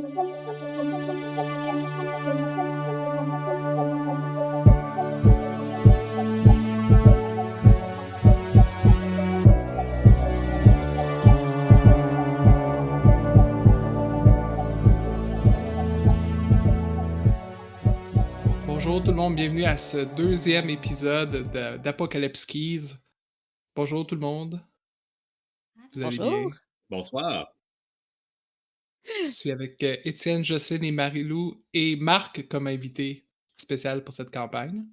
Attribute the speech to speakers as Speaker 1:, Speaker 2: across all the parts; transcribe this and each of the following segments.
Speaker 1: Bonjour tout le monde, bienvenue à ce deuxième épisode d'Apocalypse Keys. Bonjour tout le monde, vous allez bien?
Speaker 2: Bonjour.
Speaker 3: Bonsoir.
Speaker 1: Je suis avec Étienne, Jocelyne et Marie-Lou et Marc comme invité spécial pour cette campagne.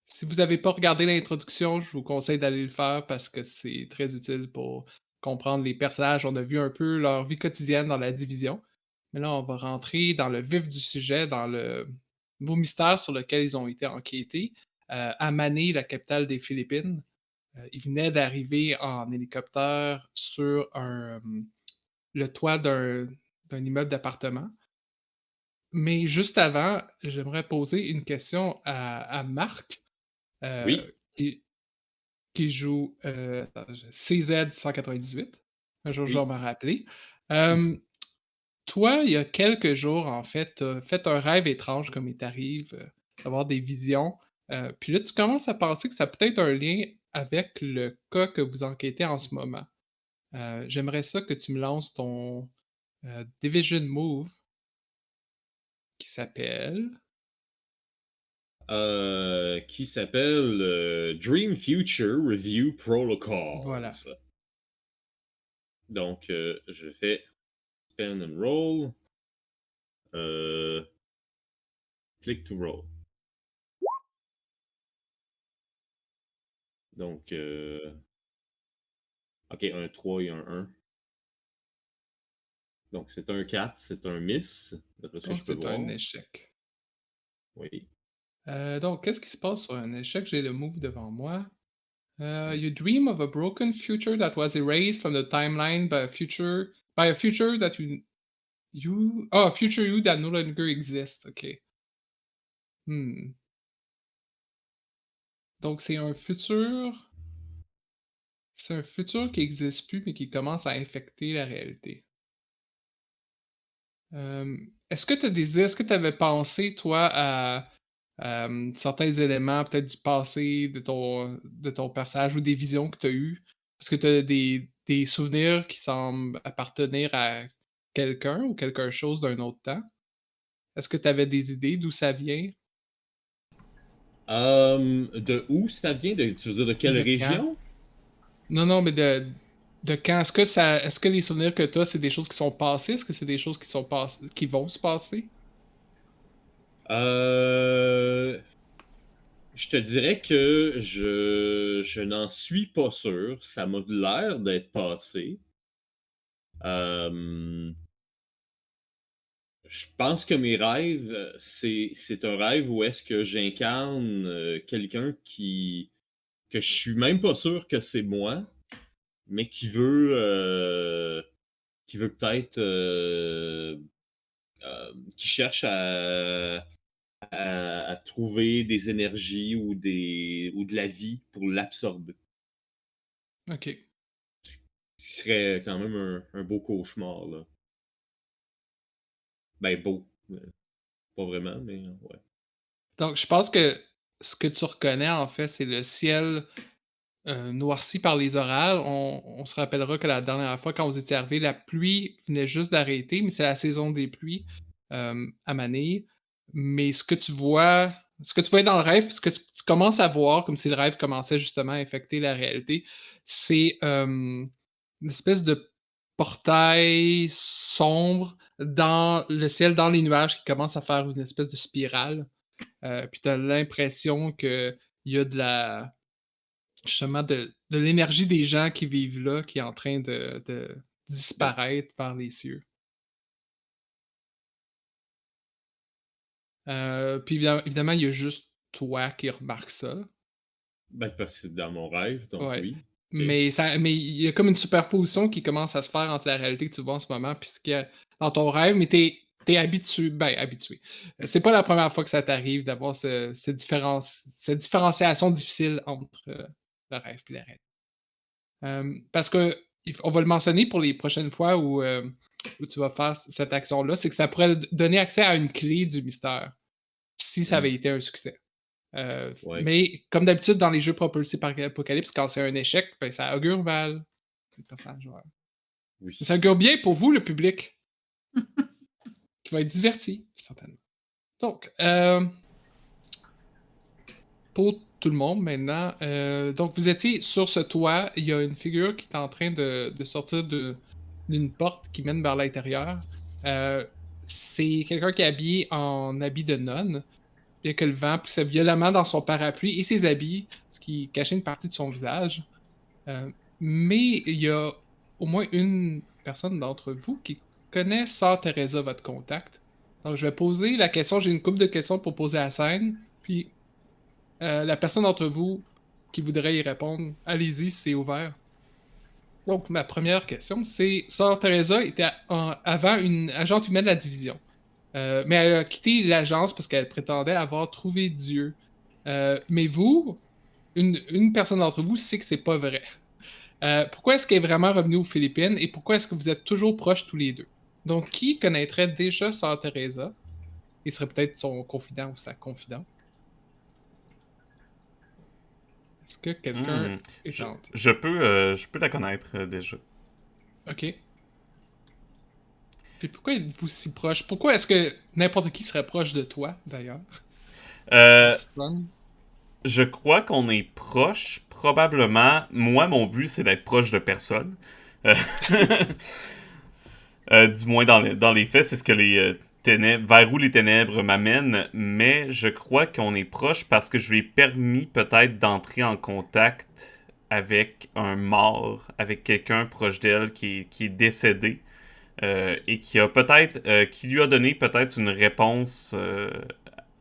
Speaker 1: Si vous n'avez pas regardé l'introduction, je vous conseille d'aller le faire parce que c'est très utile pour comprendre les personnages. On a vu un peu leur vie quotidienne dans la division. Mais là, on va rentrer dans le vif du sujet, dans le nouveau mystère sur lequel ils ont été enquêtés. À Manille, la capitale des Philippines, ils venaient d'arriver en hélicoptère sur le toit d'un immeuble d'appartement. Mais juste avant, j'aimerais poser une question à Marc,
Speaker 3: Oui.
Speaker 1: qui joue, attends, CZ-198. Un jour, je vais
Speaker 3: Oui.
Speaker 1: m'en rappeler.
Speaker 3: Mmh.
Speaker 1: Hem, Toi, il y a quelques jours, en fait, tu as fait un rêve étrange comme il t'arrive, d'avoir des visions, puis là, tu commences à penser que ça a peut-être un lien avec le cas que vous enquêtez en ce moment. J'aimerais ça que tu me lances ton, division move qui s'appelle
Speaker 3: Qui s'appelle, Dream Future Review
Speaker 1: voilà.
Speaker 3: Protocols. Donc, je fais spin and roll, heu, click to roll. Donc, OK, un 3 et un 1. Donc c'est un 4, c'est un miss, d'après ce que
Speaker 1: Donc
Speaker 3: je peux
Speaker 1: c'est un
Speaker 3: voir.
Speaker 1: échec.
Speaker 3: Oui.
Speaker 1: Donc qu'est-ce qui se passe sur un échec? J'ai le move devant moi.
Speaker 3: Mmh.
Speaker 1: You dream of a broken future that was erased from the timeline by a future that a future you that no longer exists. OK. Hmm. Donc c'est un futur qui existe plus, mais qui commence à infecter la réalité. Est-ce que tu as des idées? Est-ce que tu avais pensé, toi, à, certains éléments peut-être du passé de ton personnage ou des visions que tu as eues? Est-ce que tu as des souvenirs qui semblent appartenir à quelqu'un ou quelque chose d'un autre temps? Est-ce que tu avais des idées d'où ça vient?
Speaker 3: De où ça vient? Tu veux dire de quelle
Speaker 1: De quand?
Speaker 3: région?
Speaker 1: Non, non, mais de quand? Est-ce que les souvenirs que tu as, c'est des choses qui sont passées? Est-ce que c'est des choses qui vont se passer?
Speaker 3: Heu, je te dirais que je n'en suis pas sûr. Ça m'a l'air d'être passé. Hem, je pense que mes rêves, c'est un rêve où est-ce que j'incarne, quelqu'un que je suis même pas sûr que c'est moi, mais qui veut peut-être, qui cherche à trouver des énergies ou de la vie pour l'absorber.
Speaker 1: OK.
Speaker 3: Ce qui serait quand même un beau cauchemar, là. Ben, beau, pas vraiment, mais ouais.
Speaker 1: Donc je pense que ce que tu reconnais, en fait, c'est le ciel, noirci par les orages. On se rappellera que la dernière fois, quand vous étiez arrivés, la pluie venait juste d'arrêter, mais c'est la saison des pluies, à Manille. Mais ce que tu voyais dans le rêve, ce que tu commences à voir, comme si le rêve commençait justement à infecter la réalité, c'est, une espèce de portail sombre dans le ciel, dans les nuages qui commence à faire une espèce de spirale. Puis tu as l'impression qu'il y a de la justement de l'énergie des gens qui vivent là, qui est en train de
Speaker 3: Ben
Speaker 1: disparaître vers les cieux. Puis évidemment, il y a juste toi qui remarques ça.
Speaker 3: c'est parce que c'est dans mon rêve, donc
Speaker 1: Ouais.
Speaker 3: oui. OK.
Speaker 1: Mais il y a comme une superposition qui commence à se faire entre la réalité que tu vois en ce moment puis ce qu'il y a dans ton rêve, mais tu habitué ben, habitué. C'est pas la première fois que ça t'arrive d'avoir cette différenciation difficile entre, le rêve et la réalité. Parce que on va le mentionner pour les prochaines fois où, où tu vas faire cette action-là, c'est que ça pourrait donner accès à une clé du mystère, si ça
Speaker 3: Hmm.
Speaker 1: avait été un succès.
Speaker 3: Ouais,
Speaker 1: Mais comme d'habitude dans les jeux propulsés par Apocalypse, quand c'est un échec, ben, ça augure mal. Le personnage, ouais.
Speaker 3: oui.
Speaker 1: Ça augure bien pour vous, le public, qui va être diverti, certainement. Donc, pour tout le monde maintenant, donc vous étiez sur ce toit, il y a une figure qui est en train de sortir d'une porte qui mène vers l'intérieur. Heu, c'est quelqu'un qui est habillé en habit de nonne, bien que le vent poussait violemment dans son parapluie et ses habits, ce qui cachait une partie de son visage. Mais il y a au moins une personne d'entre vous qui connaît Sœur Teresa, votre contact. Donc je vais poser la question, j'ai une couple de questions pour poser à la scène, puis la personne d'entre vous qui voudrait y répondre, allez-y, c'est ouvert. Donc ma première question, c'est Sœur Teresa était avant une agente humaine de la division. Mais elle a quitté l'agence parce qu'elle prétendait avoir trouvé Dieu. Mais vous, une personne d'entre vous sait que c'est pas vrai. Pourquoi est-ce qu'elle est vraiment revenue aux Philippines et pourquoi est-ce que vous êtes toujours proches tous les deux? Donc, qui connaîtrait déjà Sœur Teresa et serait peut-être son confident ou sa confidente? Est-ce que quelqu'un
Speaker 2: Hmm.
Speaker 1: est tenté?
Speaker 2: Je peux la connaître déjà.
Speaker 1: OK. Puis pourquoi êtes-vous si proche? Pourquoi est-ce que n'importe qui serait proche de toi, d'ailleurs?
Speaker 2: Euh,
Speaker 1: Stan?
Speaker 2: je crois qu'on est proche. Probablement, moi, mon but, c'est d'être proche de personne. Euh, du moins, dans les faits, c'est ce que les ténèbres, vers où les ténèbres m'amènent. Mais je crois qu'on est proche parce que je lui ai permis peut-être d'entrer en contact avec un mort, avec quelqu'un proche d'elle qui est décédé. Et qui a peut-être qui lui a donné peut-être une réponse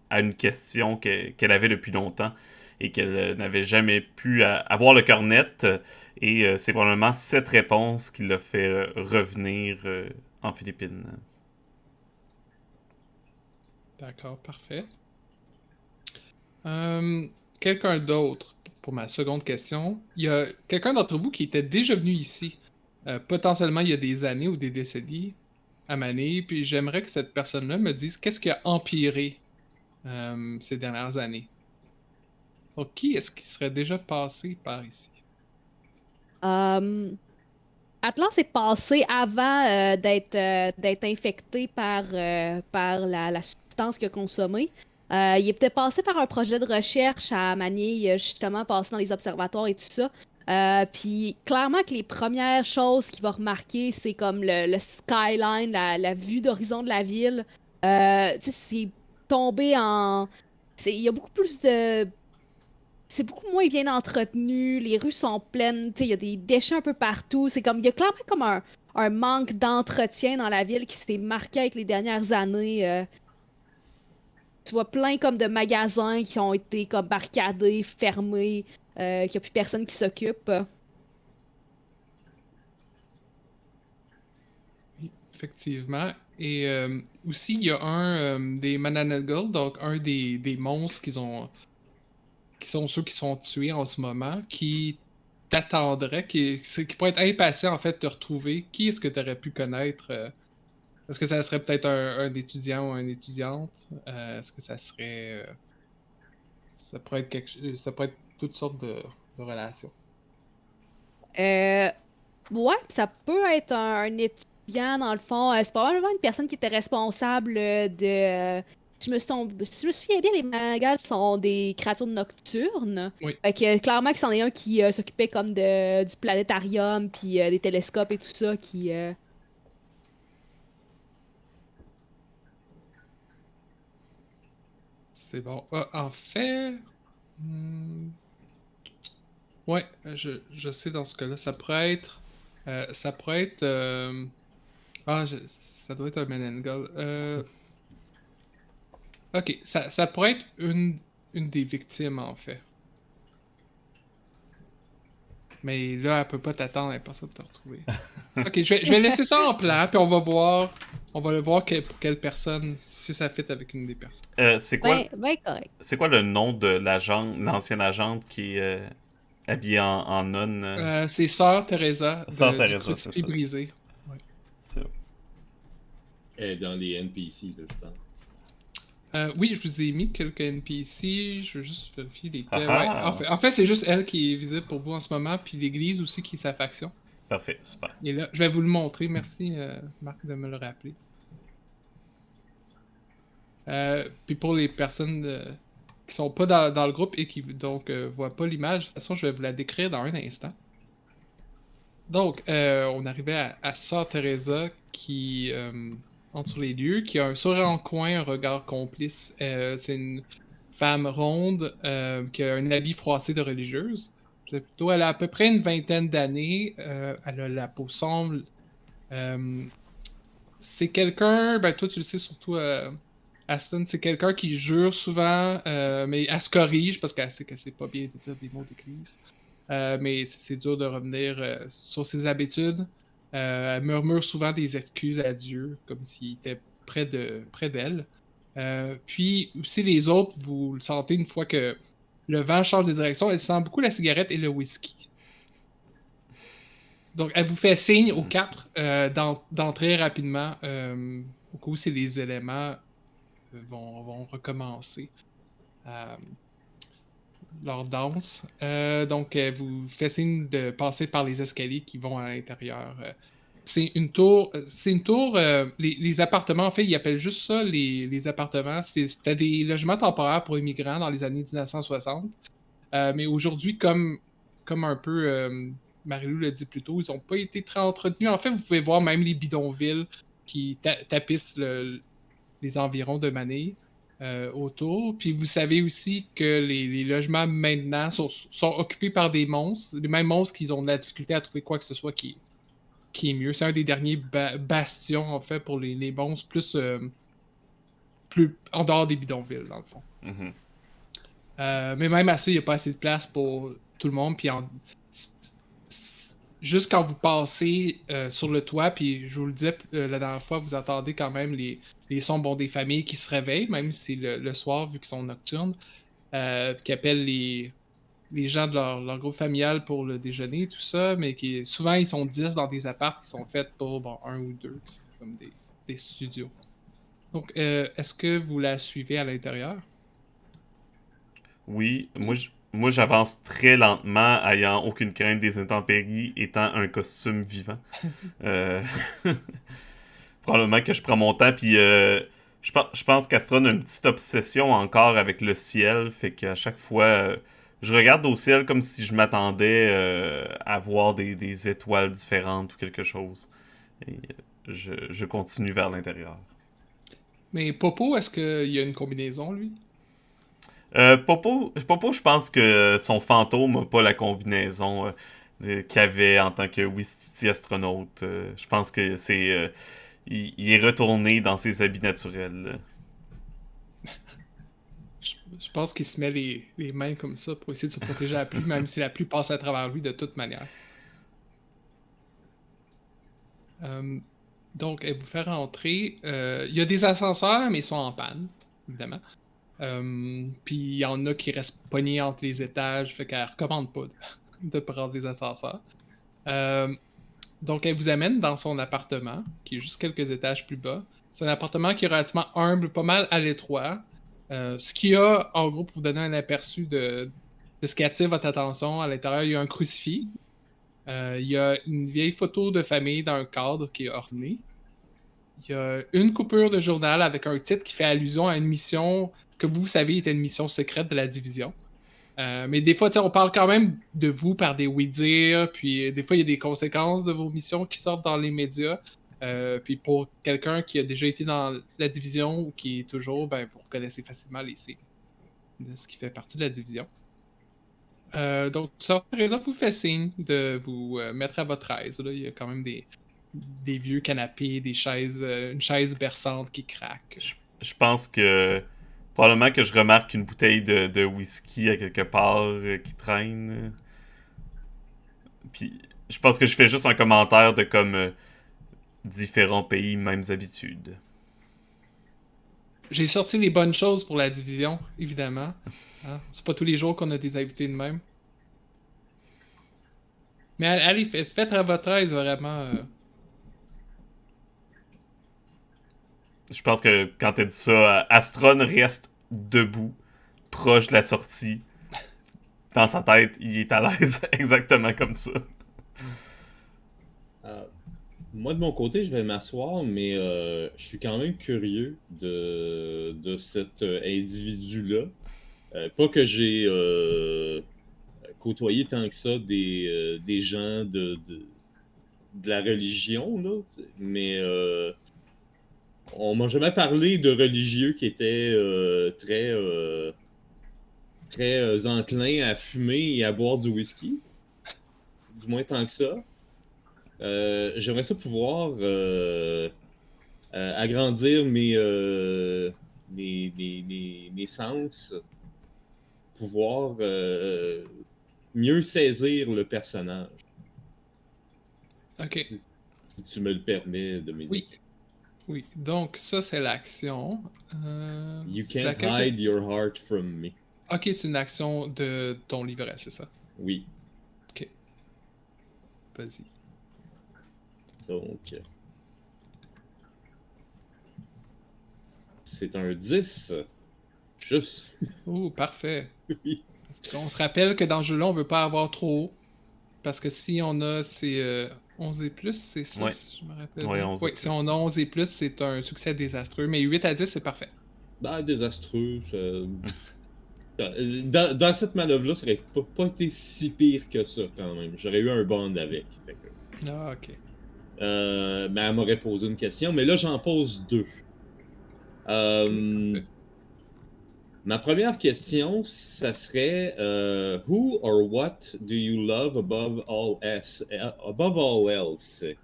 Speaker 2: à une question qu'elle avait depuis longtemps et qu'elle n'avait jamais pu avoir le cœur net. Et c'est probablement cette réponse qui l'a fait revenir en Philippines.
Speaker 1: D'accord, parfait. Euh, quelqu'un d'autre, pour ma seconde question. Il y a quelqu'un d'entre vous qui était déjà venu ici, potentiellement il y a des années ou des décennies, à Mané, puis j'aimerais que cette personne-là me dise qu'est-ce qui a empiré ces dernières années. Donc, qui est-ce qui serait déjà passé par ici?
Speaker 4: Euh, Atlan s'est passé avant d'être infecté par la substance qu'il a consommée. Il est peut-être passé par un projet de recherche à Manille, justement, passé dans les observatoires et tout ça. Puis clairement que les premières choses qu'il va remarquer, c'est comme le skyline, la vue d'horizon de la ville. Tu sais, c'est tombé en... Il y a beaucoup plus de c'est beaucoup moins bien entretenu, les rues sont pleines, tu sais, il y a des déchets un peu partout. C'est comme, il y a clairement comme un manque d'entretien dans la ville qui s'est marqué avec les dernières années. Tu vois plein comme de magasins qui ont été comme barricadés, fermés, qu'il n'y a plus personne qui s'occupe.
Speaker 1: Oui, effectivement. Et aussi, il y a un des Manananggal, donc un des monstres qui sont ceux qui sont tués en ce moment, qui t'attendrait, qui pourrait être impatient en fait de te retrouver. Qui est-ce que tu aurais pu connaître? Est-ce que ça serait peut-être un étudiant ou une étudiante? Est-ce que ça serait... ça pourrait être ça pourrait être toutes sortes de relations.
Speaker 4: Euh, ouais, pis ça peut être un étudiant, dans le fond. C'est probablement une personne qui était responsable si je me souviens bien, les mangas sont des créatures nocturnes.
Speaker 1: Oui,
Speaker 4: Fait que clairement que c'en est un qui s'occupait comme du planétarium, puis des télescopes et tout ça,
Speaker 1: c'est bon. Ah, en fait... hmm, ouais, je sais dans ce cas-là, ça pourrait être... ça pourrait être... ah, ça doit être un Menengal. Ok, ça pourrait être une des victimes, en fait. Mais là, elle peut pas t'attendre, elle est pas ça de te retrouver. Ok, je vais laisser ça en plan, puis on va voir... On va le voir pour quelle personne, si ça fit avec une des personnes.
Speaker 4: ben, ben correct.
Speaker 2: C'est quoi le nom de l'agente, l'ancienne agente qui est habillée en nonne
Speaker 1: C'est Sœur Teresa
Speaker 2: Sœur
Speaker 1: du
Speaker 2: Teresa, c'est
Speaker 1: Crucifix
Speaker 2: ça.
Speaker 1: brisé. Ouais.
Speaker 2: C'est-
Speaker 3: Dans les NPC, là, je pense.
Speaker 1: Oui, je vous ai mis quelques NPC. Je veux juste vérifier lesquels. Ouais,
Speaker 2: Ah
Speaker 1: en fait, c'est juste elle qui est visible pour vous en ce moment, puis l'église aussi qui est sa faction.
Speaker 2: Parfait, super.
Speaker 1: Et là, je vais vous le montrer. Merci, Marc, de me le rappeler. Puis pour les personnes qui sont pas dans le groupe et qui donc voient pas l'image, de toute façon, je vais vous la décrire dans un instant. Donc, on arrivait à Sœur Teresa qui entre sur les lieux, qui a un sourire en coin, un regard complice. C'est une femme ronde qui a un habit froissé de religieuse. Elle a à peu près une vingtaine d'années. Elle a la peau sombre. Euh, c'est quelqu'un, ben toi tu le sais surtout, Aston, c'est quelqu'un qui jure souvent, mais elle se corrige parce qu'elle sait que c'est pas bien de dire des mots d'église. Mais c'est dur de revenir sur ses habitudes. Elle murmure souvent des excuses à Dieu, comme s'il était près d'elle. Puis aussi les autres, vous le sentez une fois que le vent change de direction, elle sent beaucoup la cigarette et le whisky. Donc, elle vous fait signe aux quatre d'entrer rapidement au cas où c'est les éléments vont recommencer leur danse. Donc, elle vous fait signe de passer par les escaliers qui vont à l'intérieur. C'est une tour. Les appartements, en fait, ils appellent juste ça les appartements. C'était des logements temporaires pour immigrants dans les années 1960. Mais aujourd'hui, comme un peu Marie-Lou l'a dit plus tôt, ils n'ont pas été très entretenus. En fait, vous pouvez voir même les bidonvilles qui tapissent les environs de Manille autour. Puis vous savez aussi que les logements maintenant sont occupés par des monstres, les mêmes monstres qui ont de la difficulté à trouver quoi que ce soit qui est mieux. C'est un des derniers bastions, en fait, pour les monstres, plus en dehors des bidonvilles, dans le fond.
Speaker 2: Mhm.
Speaker 1: Mais même à ça, il n'y a pas assez de place pour tout le monde. Puis juste quand vous passez sur le toit, puis je vous le disais la dernière fois, vous entendez quand même les sons des familles qui se réveillent, même si c'est le soir, vu qu'ils sont nocturnes, qui appellent les gens de leur groupe familial pour le déjeuner, tout ça, mais qui souvent ils sont 10 dans des apparts qui sont faits pour un ou deux, qui sont comme des studios. Donc, est-ce que vous la suivez à l'intérieur?
Speaker 2: Oui, moi j'avance très lentement, ayant aucune crainte des intempéries, étant un costume vivant. Euh, Probablement que je prends mon temps, puis je pense qu'Astron a une petite obsession encore avec le ciel, fait qu'à chaque fois, je regarde au ciel comme si je m'attendais à voir des étoiles différentes ou quelque chose. Et je continue vers l'intérieur.
Speaker 1: Mais Popo, est-ce qu'il y a une combinaison, lui?
Speaker 2: Popo, je pense que son fantôme n'a pas la combinaison qu'il avait en tant que Wistiti astronaute. Je pense que il est retourné dans ses habits naturels.
Speaker 1: Je pense qu'il se met les mains comme ça pour essayer de se protéger à la pluie, même si la pluie passe à travers lui de toute manière. Euh, donc, elle vous fait rentrer. Il y a des ascenseurs, mais ils sont en panne, évidemment. Puis il y en a qui restent pognés entre les étages, fait qu'elle recommande pas de prendre des ascenseurs. Euh, donc, elle vous amène dans son appartement, qui est juste quelques étages plus bas. C'est un appartement qui est relativement humble, pas mal à l'étroit. Ce qu'il y a, en gros, pour vous donner un aperçu de ce qui attire votre attention, à l'intérieur, il y a un crucifix. Il y a une vieille photo de famille dans un cadre qui est orné. Il y a une coupure de journal avec un titre qui fait allusion à une mission que vous savez était une mission secrète de la division. Mais des fois, on parle quand même de vous par des oui-dire, puis des fois, il y a des conséquences de vos missions qui sortent dans les médias. Puis pour quelqu'un qui a déjà été dans la division ou qui est toujours, ben, vous reconnaissez facilement les signes de ce qui fait partie de la division. Donc, ça, par exemple, vous fait signe de vous mettre à votre aise. Là. Il y a quand même des vieux canapés, une chaise berçante qui craque.
Speaker 2: Je pense que probablement que je remarque une bouteille de whisky à quelque part qui traîne. Puis je pense que je fais juste un commentaire de comme différents pays, mêmes habitudes.
Speaker 1: J'ai sorti les bonnes choses pour la division, évidemment. Hein. C'est pas tous les jours qu'on a des invités de même. Mais allez, faites à votre aise, vraiment.
Speaker 2: Je pense que quand t'as dit ça, Astron reste debout, proche de la sortie. Dans sa tête, il est à l'aise exactement comme ça.
Speaker 3: Moi, de mon côté, je vais m'asseoir, mais je suis quand même curieux de cet individu-là. Pas que j'ai côtoyé tant que ça des gens de la religion, là, mais on m'a jamais parlé de religieux qui étaient très enclins à fumer et à boire du whisky. Du moins tant que ça. J'aimerais ça pouvoir agrandir mes sens, pouvoir mieux saisir le personnage,
Speaker 1: Ok.
Speaker 3: si tu me le permets, Dominique.
Speaker 1: Oui. Oui. Donc, ça, c'est l'action.
Speaker 3: You
Speaker 1: C'est
Speaker 3: can't
Speaker 1: laquelle que-
Speaker 3: hide your heart from me.
Speaker 1: Ok, c'est une action de ton livret, c'est ça?
Speaker 3: Oui,
Speaker 1: Ok. Vas-y.
Speaker 3: donc c'est un 10. Juste.
Speaker 1: Oh, parfait.
Speaker 3: Oui.
Speaker 1: Parce qu'on se rappelle que dans ce jeu-là, on veut pas avoir trop haut. Parce que si on a c'est 11 et plus, c'est ça,
Speaker 2: Ouais.
Speaker 1: si je me rappelle
Speaker 2: Ouais,
Speaker 1: bien.
Speaker 2: 11 et
Speaker 1: Oui, si on a 11 et plus, c'est un succès désastreux. Mais 8 à 10, c'est parfait.
Speaker 3: Ben, désastreux. Dans cette manœuvre-là, ça aurait pas été si pire que ça, quand même. J'aurais eu un bond avec. Fait que,
Speaker 1: Ah, ok.
Speaker 3: mais elle m'aurait posé une question, mais là, j'en pose deux.
Speaker 1: Parfait.
Speaker 3: Ma première question, ça serait Who or what do you love above all else?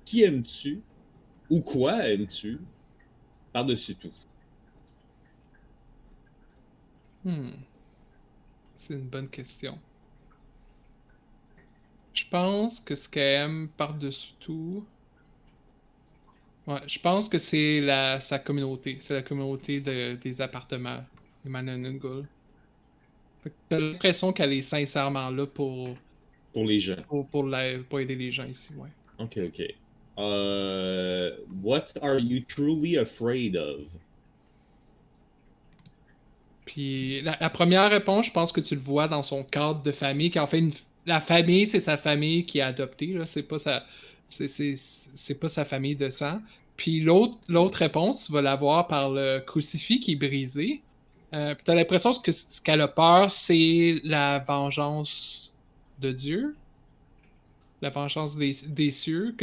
Speaker 3: Qui aimes-tu? Ou quoi aimes-tu? Par-dessus tout.
Speaker 1: C'est une bonne question. Je pense que ce qu'elle aime par-dessus tout. Ouais, je pense que c'est sa communauté. C'est la communauté des appartements, les Mananangul. Fait que t'as l'impression qu'elle est sincèrement là
Speaker 3: Pour les gens.
Speaker 1: pour aider les gens ici, ouais.
Speaker 3: Ok, ok. What are you truly afraid of?
Speaker 1: Puis la première réponse, je pense que tu le vois dans son cadre de famille, qu'en fait, la famille, c'est sa famille qui a adopté, là. C'est pas sa famille de sang. Puis l'autre réponse, tu vas l'avoir par le crucifix qui est brisé. Puis t'as l'impression que ce qu'elle a peur, c'est la vengeance de Dieu, la vengeance des cieux,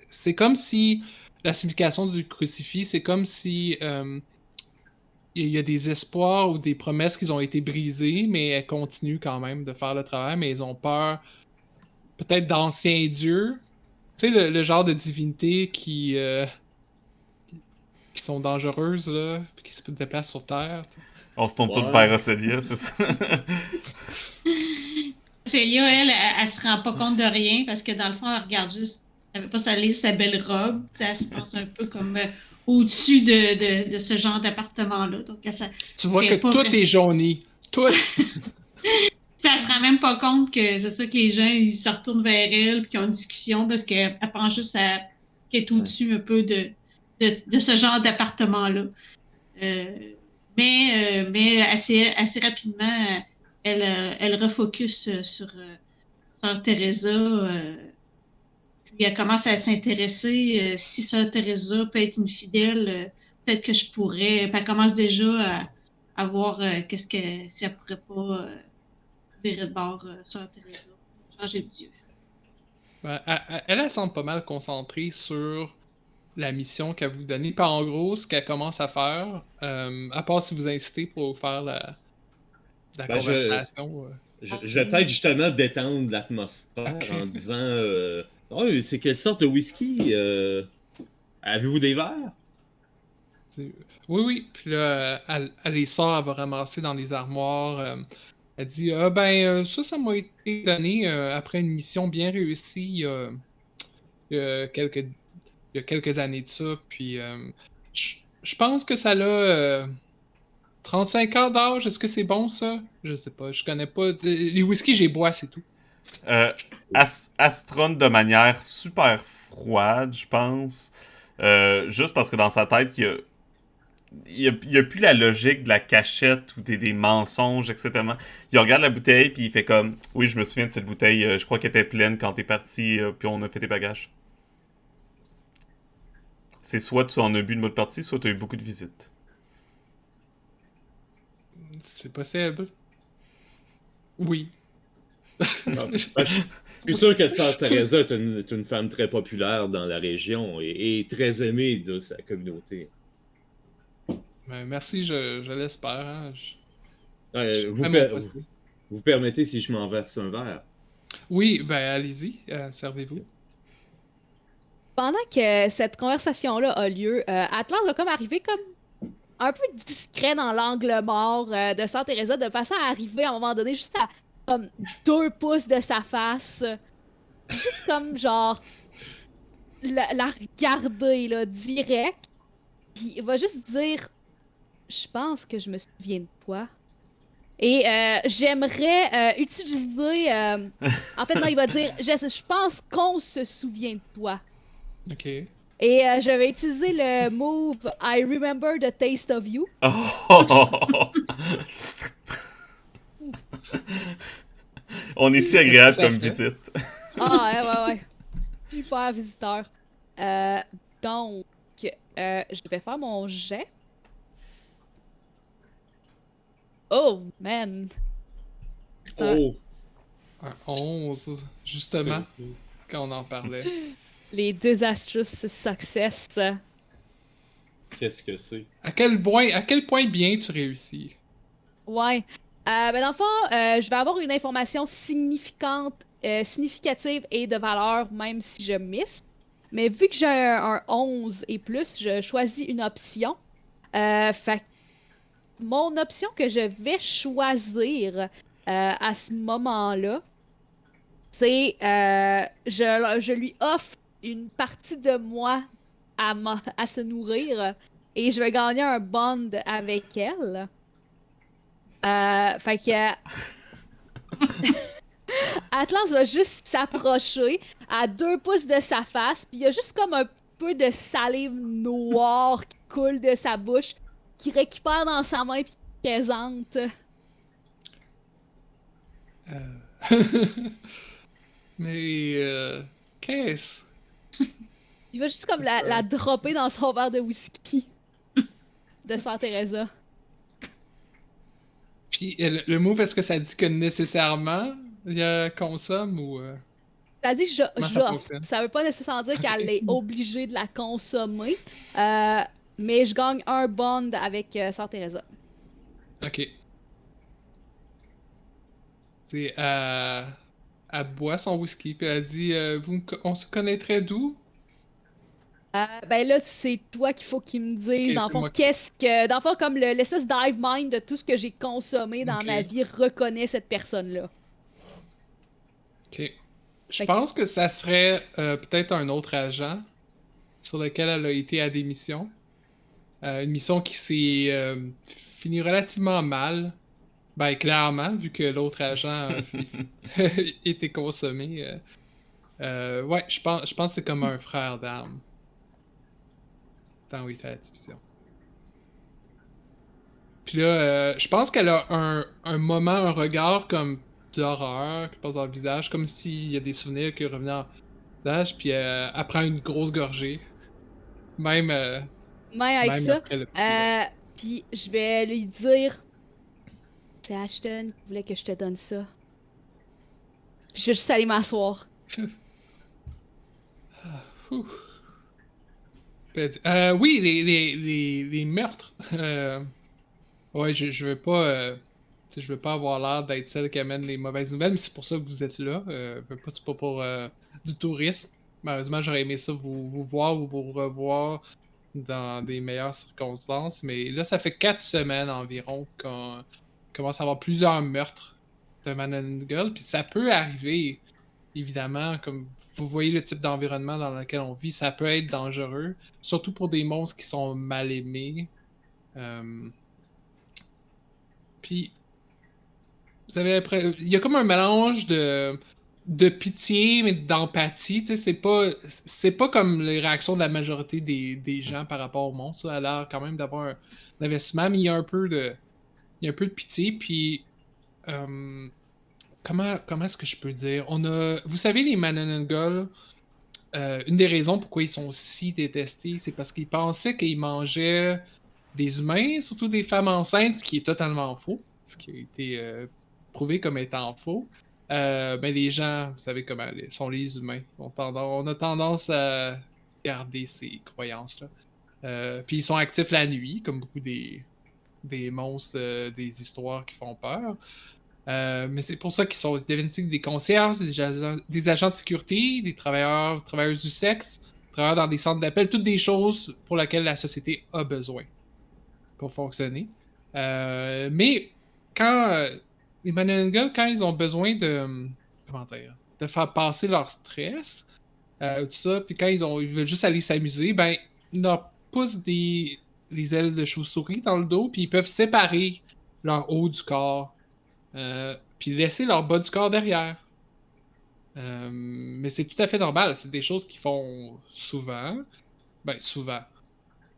Speaker 1: c'est comme si la signification du crucifix, c'est comme si il y a des espoirs ou des promesses qui ont été brisées, mais elles continuent quand même de faire le travail, mais ils ont peur peut-être d'anciens dieux. Tu sais, le genre de divinité qui sont dangereuses, là, puis qui se déplacent sur Terre. Tu sais.
Speaker 2: On se tourne tous
Speaker 3: Ouais.
Speaker 2: vers Océlia, c'est ça?
Speaker 5: Célia, elle se rend pas compte de rien parce que dans le fond, elle regarde juste, elle veut pas salir sa belle robe. Elle se pense un peu comme au-dessus de ce genre d'appartement-là. Donc,
Speaker 1: Tu vois
Speaker 5: elle
Speaker 1: que tout est jauni. Tout.
Speaker 5: elle se rend même pas compte que c'est ça que les gens ils se retournent vers elle et qu'ils ont une discussion parce qu'elle pense juste qu'elle est au-dessus un peu de ce genre d'appartement-là. Mais assez rapidement, elle refocus sur Sœur Teresa. Puis elle commence à s'intéresser. Si Sœur Teresa peut être une fidèle, peut-être que je pourrais. Puis elle commence déjà à voir si elle pourrait pas virer de bord Sœur Teresa, changer de Dieu.
Speaker 1: Ben, elle semble pas mal concentrée sur la mission qu'elle vous donne. Puis en gros, ce qu'elle commence à faire, à part si vous incitez pour faire la
Speaker 3: Ben,
Speaker 1: conversation.
Speaker 3: Je vais peut-être justement détendre l'atmosphère
Speaker 1: Ok.
Speaker 3: en disant oh, c'est quelle sorte de whisky? Avez-vous des verres?
Speaker 1: Oui, oui. Puis là, elle les sort, elle va ramasser dans les armoires. Elle dit ça m'a été donné après une mission bien réussie il y a quelques années de ça. Puis je pense que ça a 35 ans d'âge. Est-ce que c'est bon ça? Je sais pas. Je connais pas. Les whisky, j'ai bois, c'est tout.
Speaker 2: Astron de manière super froide, je pense. Juste parce que dans sa tête, il y a plus la logique de la cachette ou des mensonges, etc. Il regarde la bouteille, puis il fait comme, oui, je me souviens de cette bouteille, je crois qu'elle était pleine quand t'es parti, puis on a fait tes bagages. C'est soit tu en as bu une bonne partie, soit tu as eu beaucoup de visites.
Speaker 1: C'est possible. Oui.
Speaker 3: Ah, je suis sûr que Sœur Teresa est une femme très populaire dans la région et très aimée de sa communauté.
Speaker 1: Ben, merci, je l'espère. Hein. Je
Speaker 3: Euh, vous,
Speaker 1: fais mon
Speaker 3: per-
Speaker 1: possible.
Speaker 3: vous permettez si je m'en verse un verre?
Speaker 1: Oui, ben allez-y, servez-vous.
Speaker 4: Pendant que cette conversation-là a lieu, Atlas va comme arriver comme un peu discret dans l'angle mort de Sœur Teresa, de façon à arriver à un moment donné juste à comme 2 pouces de sa face. Juste comme genre la regarder là, direct. Puis il va juste dire je pense que je me souviens de toi. Et j'aimerais utiliser. En fait, non, il va dire je pense qu'on se souvient de toi.
Speaker 1: Ok.
Speaker 4: Et je vais utiliser le move I remember the taste of you.
Speaker 2: Oh! On est si
Speaker 1: Qu'est-ce que
Speaker 2: agréable
Speaker 1: ça
Speaker 2: comme
Speaker 1: fait?
Speaker 2: visite.
Speaker 4: Ah, ouais. Super visiteur. Euh, donc, je vais faire mon jet. Oh, man. Putain,
Speaker 3: Oh!
Speaker 1: Un 11, justement, quand on en parlait.
Speaker 4: les disastrous success.
Speaker 3: Qu'est-ce que c'est?
Speaker 1: À quel point bien tu réussis?
Speaker 4: Ouais. Ben dans le fond, je vais avoir une information significative et de valeur, même si je miss. Mais vu que j'ai un 11 et plus, je choisis une option. Fait que mon option que je vais choisir à ce moment-là, c'est je lui offre une partie de moi à se nourrir et je vais gagner un bond avec elle. Fait que Atlas va juste s'approcher à 2 pouces de sa face, puis il y a juste comme un peu de salive noire qui coule de sa bouche, qui récupère dans sa main puis qui présente.
Speaker 1: Euh, Mais qu'est-ce?
Speaker 4: Il va juste comme
Speaker 1: C'est
Speaker 4: la
Speaker 1: pas-
Speaker 4: dropper dans son verre de whisky de Sœur Teresa.
Speaker 1: Puis le move, est-ce que ça dit que nécessairement il y a consomme ou
Speaker 4: Ça dit que
Speaker 1: comment ça
Speaker 4: j'offre.
Speaker 1: fonctionne?
Speaker 4: Ça veut pas nécessairement dire
Speaker 1: Ok.
Speaker 4: qu'elle est obligée de la consommer, euh, mais je gagne un bond avec Sœur Teresa.
Speaker 1: Ok. C'est elle boit son whisky puis elle dit on se connaîtrait d'où?
Speaker 4: Ben là, c'est toi qu'il faut qu'il me
Speaker 1: Ok,
Speaker 4: dise, dans le
Speaker 1: c'est
Speaker 4: fond,
Speaker 1: moi.
Speaker 4: qu'est-ce que. Dans le fond, comme l'espèce d'hive mind de tout ce que j'ai consommé dans
Speaker 1: Ok.
Speaker 4: ma vie reconnaît cette personne-là.
Speaker 1: Ok. Je
Speaker 4: Fait que,
Speaker 1: pense que ça serait peut-être un autre agent sur lequel elle a été à des missions. Une mission qui s'est finie relativement mal. Ben, clairement, vu que l'autre agent a été consommé. Ouais, je pense que c'est comme un frère d'armes. Tant où il était à la division. Puis là, je pense qu'elle a un moment, un regard comme d'horreur qui passe dans le visage, comme s'il y a des souvenirs qui revenaient en visage, puis elle prend une grosse gorgée. Même,
Speaker 4: même avec
Speaker 1: même
Speaker 4: ça,
Speaker 1: après le petit ouais.
Speaker 4: euh, puis je vais lui dire c'est Ashton qui voulait que je te donne ça. Je vais juste aller m'asseoir.
Speaker 1: Ouh. Puis elle dit, oui, les meurtres. Ouais, je veux pas. Tu sais, je veux pas avoir l'air d'être celle qui amène les mauvaises nouvelles, mais c'est pour ça que vous êtes là. C'est pas pour du tourisme. Malheureusement, j'aurais aimé ça vous voir ou vous revoir dans des meilleures circonstances. Mais là, ça fait 4 semaines environ qu'on commence à avoir plusieurs meurtres de Man and Girl. Puis ça peut arriver, évidemment, comme vous voyez le type d'environnement dans lequel on vit, ça peut être dangereux. Surtout pour des monstres qui sont mal aimés. Euh, Puis, vous savez, après, il y a comme un mélange de de pitié, mais d'empathie. Tu sais, c'est pas comme les réactions de la majorité des gens par rapport au monde. Ça a l'air quand même d'avoir un investissement, mais il y a un peu de pitié. Puis, euh, comment est-ce que je peux dire? Vous savez, les Manananggal, une des raisons pourquoi ils sont si détestés, c'est parce qu'ils pensaient qu'ils mangeaient des humains, surtout des femmes enceintes, ce qui est totalement faux, ce qui a été prouvé comme étant faux. Ben les gens, vous savez comment sont les humains. On a tendance à garder ces croyances-là. Puis ils sont actifs la nuit, comme beaucoup des monstres des histoires qui font peur. Mais c'est pour ça qu'ils sont devenus des concierges, des agents de sécurité, des travailleuses du sexe, travailleurs dans des centres d'appel, toutes des choses pour lesquelles la société a besoin pour fonctionner. Mais quand les Manananggal, quand ils ont besoin comment dire, de faire passer leur stress, tout ça, puis quand ils veulent juste aller s'amuser, ben, ils leur poussent les ailes de chauve-souris dans le dos, puis ils peuvent séparer leur haut du corps, puis laisser leur bas du corps derrière. Mais c'est tout à fait normal, c'est des choses qu'ils font souvent. Ben, souvent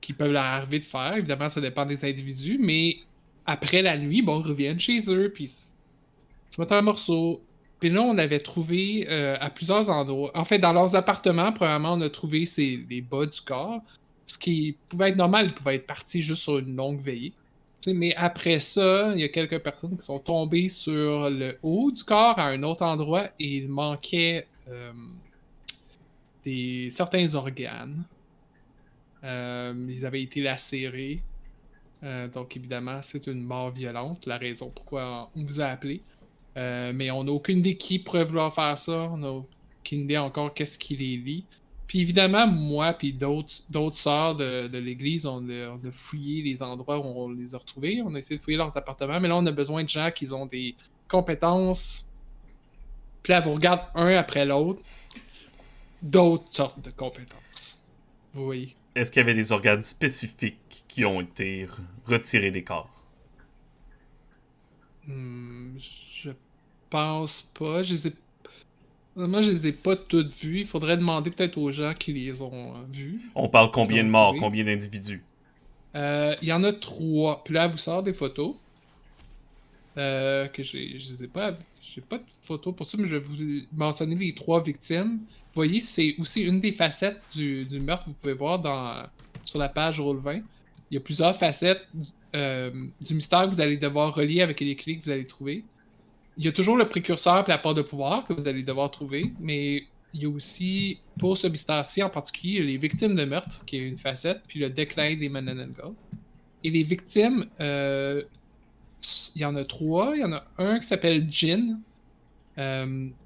Speaker 1: qui peuvent leur arriver de faire. Évidemment, ça dépend des individus, mais après la nuit, bon, ils reviennent chez eux, puis se mettent un morceau. Puis là, on avait trouvé à plusieurs endroits. En fait, dans leurs appartements, premièrement, on a trouvé les bas du corps. Ce qui pouvait être normal, ils pouvaient être partis juste sur une longue veillée. Tu sais, mais après ça, il y a quelques personnes qui sont tombées sur le haut du corps à un autre endroit et il manquait certains organes. Ils avaient été lacérés. Donc, évidemment, c'est une mort violente, la raison pourquoi on vous a appelé. Mais on n'a aucune idée qui pourrait vouloir faire ça. On n'a aucune idée encore qu'est-ce qui les lie. Puis évidemment, moi puis d'autres sœurs de l'église, on a fouillé les endroits où on les a retrouvés. On a essayé de fouiller leurs appartements. Mais là, on a besoin de gens qui ont des compétences. Puis là, vous regardez un après l'autre. D'autres sortes de compétences. Vous voyez.
Speaker 2: Est-ce qu'il y avait des organes spécifiques qui ont été retirés des corps?
Speaker 1: Je pense pas. Moi, je les ai pas toutes vues. Il faudrait demander peut-être aux gens qui les ont vues.
Speaker 2: On parle
Speaker 1: Ils
Speaker 2: combien
Speaker 1: ont
Speaker 2: de morts,
Speaker 1: trouvé.
Speaker 2: combien d'individus?
Speaker 1: Il y en a 3. Puis là, elle vous sort des photos. Que je les ai pas. J'ai pas de photos pour ça, mais je vais vous mentionner les 3 victimes. Vous voyez, c'est aussi une des facettes du meurtre. Vous pouvez voir sur la page Roll20. Il y a plusieurs facettes du mystère que vous allez devoir relier avec les clés que vous allez trouver. Il y a toujours le précurseur et la part de pouvoir que vous allez devoir trouver, mais il y a aussi, pour ce mystère-ci en particulier, les victimes de meurtre, qui est une facette, puis le déclin des Manananggal. Et les victimes, il y en a 3. Il y en a un qui s'appelle Jin,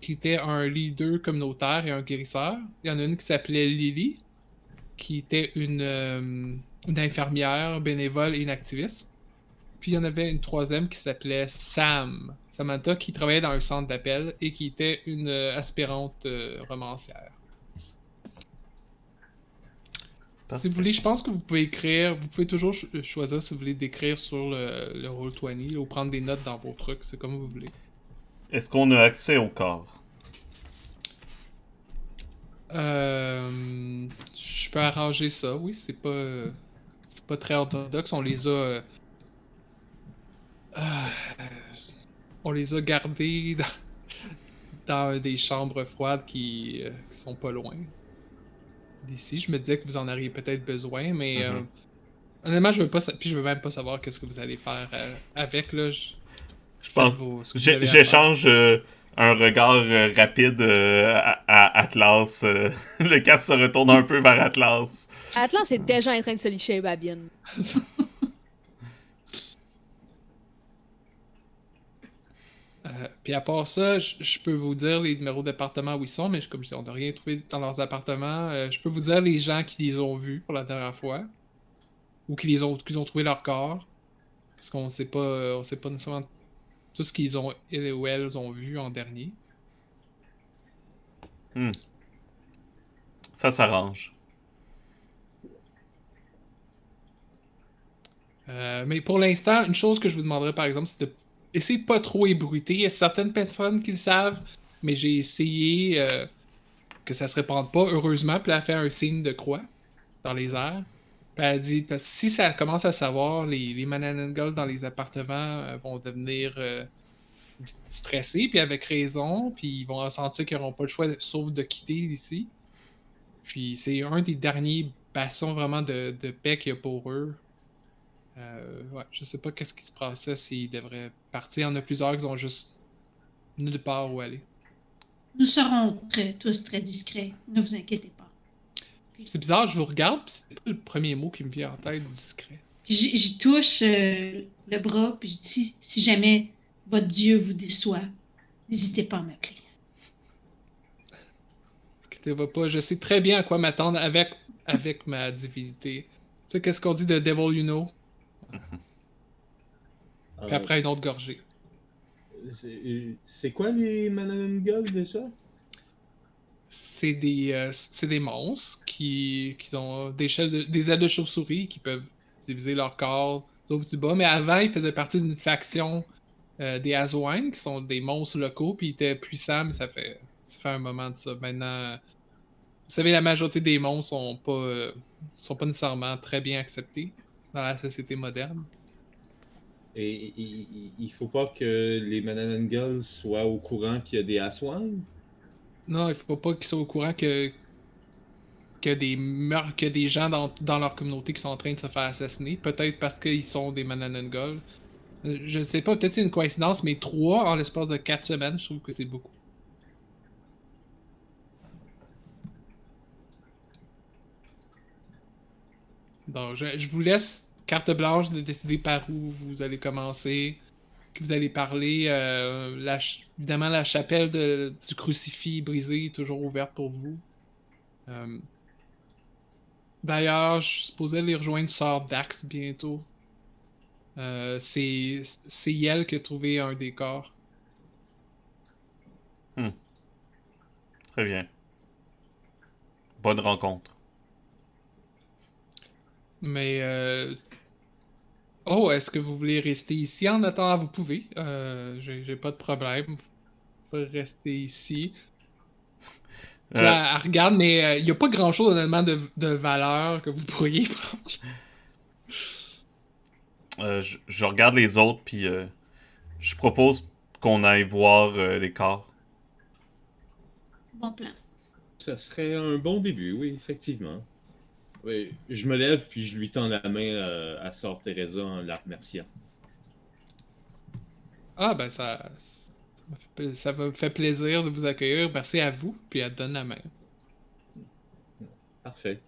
Speaker 1: qui était un leader communautaire et un guérisseur. Il y en a une qui s'appelait Lily, qui était une infirmière bénévole et une activiste. Puis il y en avait une 3e qui s'appelait Samantha, qui travaillait dans un centre d'appel et qui était une aspirante romancière. Si vous voulez, je pense que vous pouvez toujours choisir si vous voulez d'écrire sur le Roll20 ou prendre des notes dans vos trucs, c'est comme vous voulez.
Speaker 2: Est-ce qu'on a accès au corps?
Speaker 1: Je peux arranger ça, oui, c'est pas très orthodoxe, on les a gardés dans des chambres froides qui sont pas loin d'ici. Je me disais que vous en auriez peut-être besoin, mais honnêtement, je veux même pas savoir qu'est-ce que vous allez faire avec, là.
Speaker 2: Je pense.
Speaker 1: Ce que vous avez à faire.
Speaker 2: J'échange un regard rapide à Atlas. Le casque se retourne un peu vers Atlas.
Speaker 4: Atlas est déjà en train de se licher Babine.
Speaker 1: Puis à part ça, je peux vous dire les numéros d'appartements où ils sont, mais comme je dis, on n'a rien trouvé dans leurs appartements. Je peux vous dire les gens qui les ont vus pour la dernière fois. Ou qu'ils ont trouvé leur corps. Parce qu'on sait pas nécessairement tout ce qu'ils ont, ils ou elles ont vu en dernier.
Speaker 2: Ça s'arrange.
Speaker 1: Mais pour l'instant, une chose que je vous demanderais par exemple, c'est de essayer de pas trop ébruiter. Il y a certaines personnes qui le savent. mais j'ai essayé que ça se répande pas, heureusement, puis elle a fait un signe de croix dans les airs. Puis elle a dit, parce que si ça commence à savoir, les Manananggal dans les appartements vont devenir stressés, puis avec raison, puis ils vont sentir qu'ils n'auront pas le choix sauf de quitter ici. Puis c'est un des derniers bastons vraiment de paix qu'il y a pour eux. Ouais, je sais pas qu'est-ce qui se passait s'ils devraient partir. Il y en a plusieurs qui ont juste nulle part où aller.
Speaker 5: Nous serons tous très discrets. Ne vous inquiétez pas.
Speaker 1: C'est bizarre, je vous regarde, pis c'est pas le premier mot qui me vient en tête, discret.
Speaker 5: Puis j'y touche le bras, puis je dis, si jamais votre Dieu vous déçoit, n'hésitez pas à m'appeler.
Speaker 1: Inquiétez-vous pas, je sais très bien à quoi m'attendre avec ma divinité. Tu sais, qu'est-ce qu'on dit de Devil You Know? Puis après, une autre gorgée.
Speaker 3: C'est quoi les Manananggal déjà?
Speaker 1: C'est des monstres qui ont des ailes de chauve-souris qui peuvent diviser leur corps du haut et du bas. Mais avant, ils faisaient partie d'une faction des Azwine, qui sont des monstres locaux, puis ils étaient puissants, mais ça fait un moment de ça. Maintenant, vous savez, la majorité des monstres sont pas nécessairement très bien acceptés dans la société moderne.
Speaker 3: Et il faut pas que les Manananggal soient au courant qu'il y a des Aswang?
Speaker 1: Non, il faut pas qu'ils soient au courant que des gens dans leur communauté qui sont en train de se faire assassiner. Peut-être parce qu'ils sont des Manananggal. Je sais pas, peut-être c'est une coïncidence, mais 3 en l'espace de 4 semaines, je trouve que c'est beaucoup. Donc, je vous laisse carte blanche de décider par où vous allez commencer, que vous allez parler. Évidemment, la chapelle du crucifix brisé est toujours ouverte pour vous. D'ailleurs, je suis supposé aller rejoindre Sœur Dax bientôt. C'est elle qui a trouvé un des corps.
Speaker 2: Très bien. Bonne rencontre.
Speaker 1: Mais oh, est-ce que vous voulez rester ici en attendant? Vous pouvez. J'ai pas de problème. Vous pouvez rester ici. Puis là, elle regarde, mais il n'y a pas grand-chose honnêtement de valeur que vous pourriez prendre.
Speaker 2: Je regarde les autres, puis je propose qu'on aille voir les corps.
Speaker 5: Bon plan.
Speaker 3: Ça serait un bon début, oui, effectivement. Oui, je me lève puis je lui tends la main à Sœur Teresa en la remerciant.
Speaker 1: Ah, ben ça me fait plaisir de vous accueillir. Merci à vous. Puis elle te donne la main.
Speaker 3: Parfait.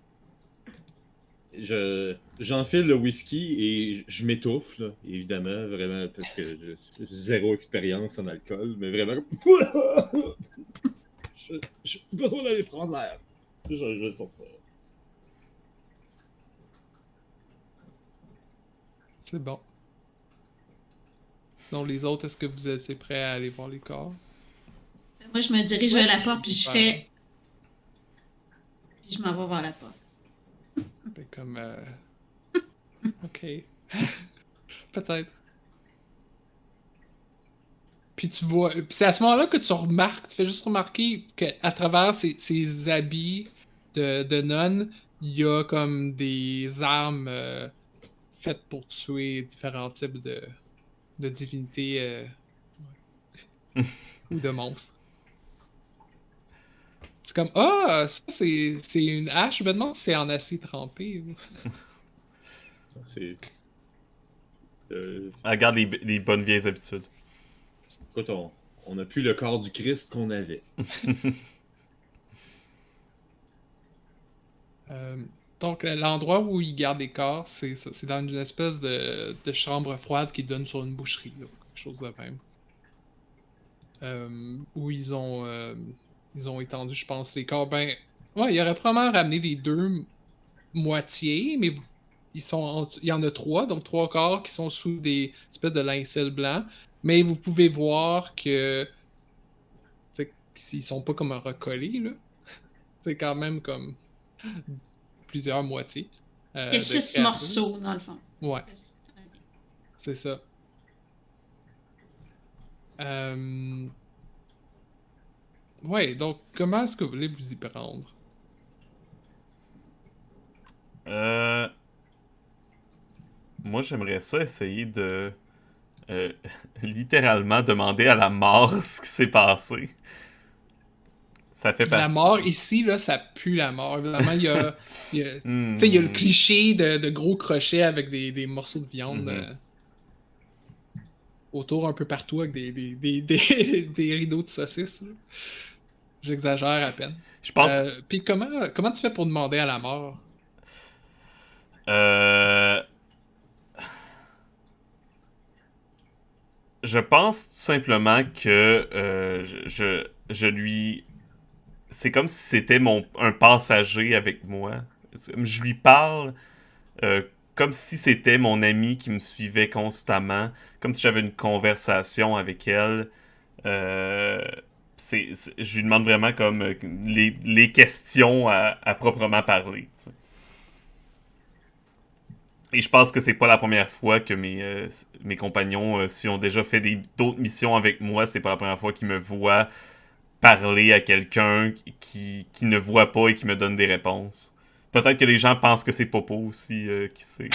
Speaker 3: J'enfile le whisky et je m'étouffe, là, évidemment, vraiment, parce que j'ai zéro expérience en alcool, mais vraiment. J'ai besoin d'aller prendre l'air. Je vais sortir.
Speaker 1: C'est bon. Sinon, les autres, est-ce que vous êtes prêts à aller voir les corps?
Speaker 5: Moi, je me dirige vers la porte, puis je
Speaker 1: Ouais.
Speaker 5: fais. Puis je m'en vais vers la porte.
Speaker 1: Ben, comme. Ok. Peut-être. Puis tu vois. Puis c'est à ce moment-là que tu remarques, tu fais juste remarquer qu'à travers ces habits de nonne, il y a comme des armes faites pour tuer différents types de divinités ou de monstres. C'est comme, ah, ça c'est une hache. Je me demande si c'est en acier trempé.
Speaker 3: C'est.
Speaker 2: Regarde les bonnes vieilles habitudes.
Speaker 3: Écoute, on a plus le corps du Christ qu'on avait.
Speaker 1: Donc, l'endroit où ils gardent les corps, c'est ça. C'est dans une espèce de chambre froide qui donne sur une boucherie, là, quelque chose de même. Où ils ont étendu, je pense, les corps. Ben, ouais, ils auraient probablement ramené les deux moitiés, mais il y en a 3, donc 3 corps qui sont sous des espèces de linceul blanc. Mais vous pouvez voir que, tu sais, s'ils sont pas comme recollés, là, c'est quand même comme plusieurs moitiés.
Speaker 5: Il y a
Speaker 1: de
Speaker 5: 6
Speaker 1: créatures.
Speaker 5: morceaux, dans le fond.
Speaker 1: Ouais, c'est ça. Ouais, donc comment est-ce que vous voulez vous y prendre?
Speaker 2: Euh, Moi, j'aimerais ça essayer de euh, littéralement demander à la mort ce qui s'est passé. Ça fait
Speaker 1: La
Speaker 2: partie.
Speaker 1: mort, ici, là, ça pue la mort. Évidemment, tu sais, il y a le
Speaker 2: Hmm.
Speaker 1: cliché de gros crochets avec des morceaux de viande
Speaker 2: Mhm.
Speaker 1: autour un peu partout avec des rideaux de saucisses, là. J'exagère à peine.
Speaker 2: Je pense que
Speaker 1: Puis comment tu fais pour demander à la mort?
Speaker 2: euh, je pense tout simplement que je lui. C'est comme si c'était un passager avec moi. Je lui parle euh, comme si c'était mon ami qui me suivait constamment, comme si j'avais une conversation avec elle. Euh, je lui demande vraiment comme les questions à proprement parler. Tu sais. Et je pense que c'est pas la première fois que mes compagnons, s'ils ont déjà fait d'autres missions avec moi, c'est pas la première fois qu'ils me voient parler à quelqu'un qui ne voit pas et qui me donne des réponses. Peut-être que les gens pensent que c'est Popo aussi, qui sait.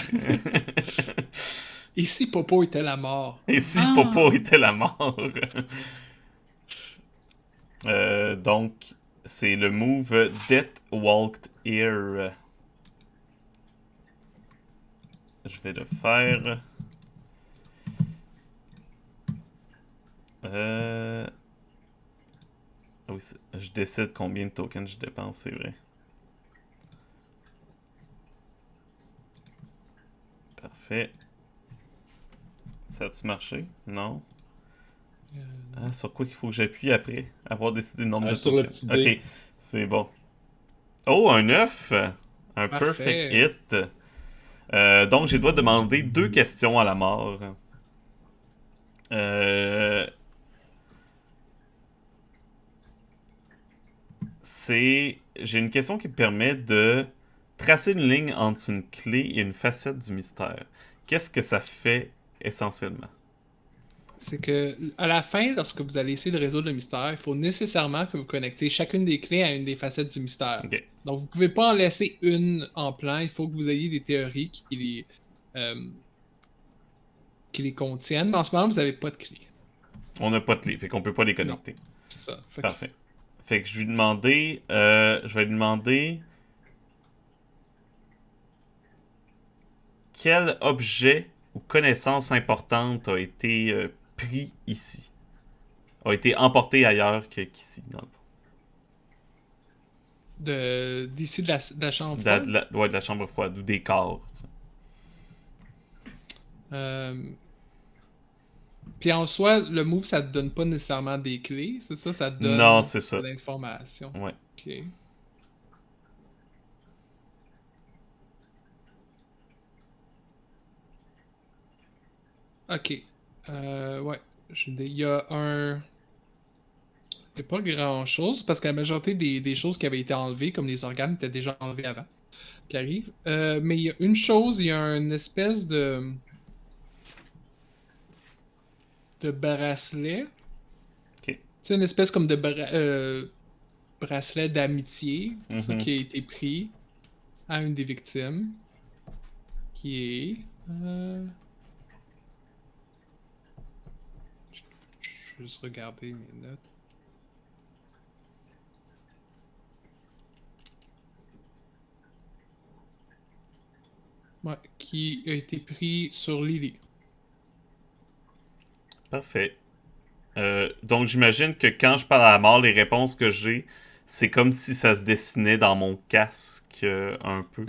Speaker 1: Et si Popo était la mort?
Speaker 2: Et si
Speaker 5: Ah,
Speaker 2: Popo était la mort? Donc, c'est le move Death Walked Here. Je vais le faire. Euh... ah oui, je décide combien de tokens je dépense, c'est vrai. Parfait. Ça a-tu marché? Non. Ah, sur quoi qu'il faut que j'appuie après avoir décidé le nombre de
Speaker 3: Sur le
Speaker 2: tokens?
Speaker 3: petit
Speaker 2: Ok,
Speaker 3: dé.
Speaker 2: c'est bon. Oh, un 9! Un perfect
Speaker 1: Parfait.
Speaker 2: hit. Donc, je dois demander deux questions à la mort. Euh, J'ai une question qui me permet de tracer une ligne entre une clé et une facette du mystère. Qu'est-ce que ça fait essentiellement?
Speaker 1: C'est que à la fin, lorsque vous allez essayer de résoudre le mystère, il faut nécessairement que vous connectez chacune des clés à une des facettes du mystère.
Speaker 2: Ok.
Speaker 1: Donc vous pouvez pas en laisser une en plan, il faut que vous ayez des théories euh, qui les contiennent. Mais en ce moment, vous n'avez pas de clé.
Speaker 2: On n'a pas de clé, fait qu'on peut pas les
Speaker 1: Non,
Speaker 2: connecter.
Speaker 1: c'est ça.
Speaker 2: Parfait. Fait que je vais lui demander quel objet ou connaissance importante a été pris ici, a été emporté ailleurs qu'ici, dans le fond.
Speaker 1: D'ici de la chambre
Speaker 2: De
Speaker 1: froide.
Speaker 2: ouais, de la chambre froide ou des corps. Tu sais.
Speaker 1: Euh, Puis en soi, le move, ça te donne pas nécessairement des clés, c'est ça? Ça te
Speaker 2: Non,
Speaker 1: donne
Speaker 2: c'est
Speaker 1: de
Speaker 2: ça.
Speaker 1: l'information.
Speaker 2: Ouais.
Speaker 1: Ok. Ok. Ouais. Il y a un. Il n'y a pas grand-chose, parce que la majorité des choses qui avaient été enlevées, comme les organes, étaient déjà enlevés avant, qui arrivent. Mais il y a une chose, il y a une espèce de bracelet.
Speaker 2: Ok.
Speaker 1: C'est une espèce comme de bracelet d'amitié, ça
Speaker 2: Mhm.
Speaker 1: qui a été pris à une des victimes, qui est... je vais juste regarder mes notes. Ouais, qui a été pris sur Lily.
Speaker 2: Parfait. Donc j'imagine que quand je parle à la mort, les réponses que j'ai, c'est comme si ça se dessinait dans mon casque un peu.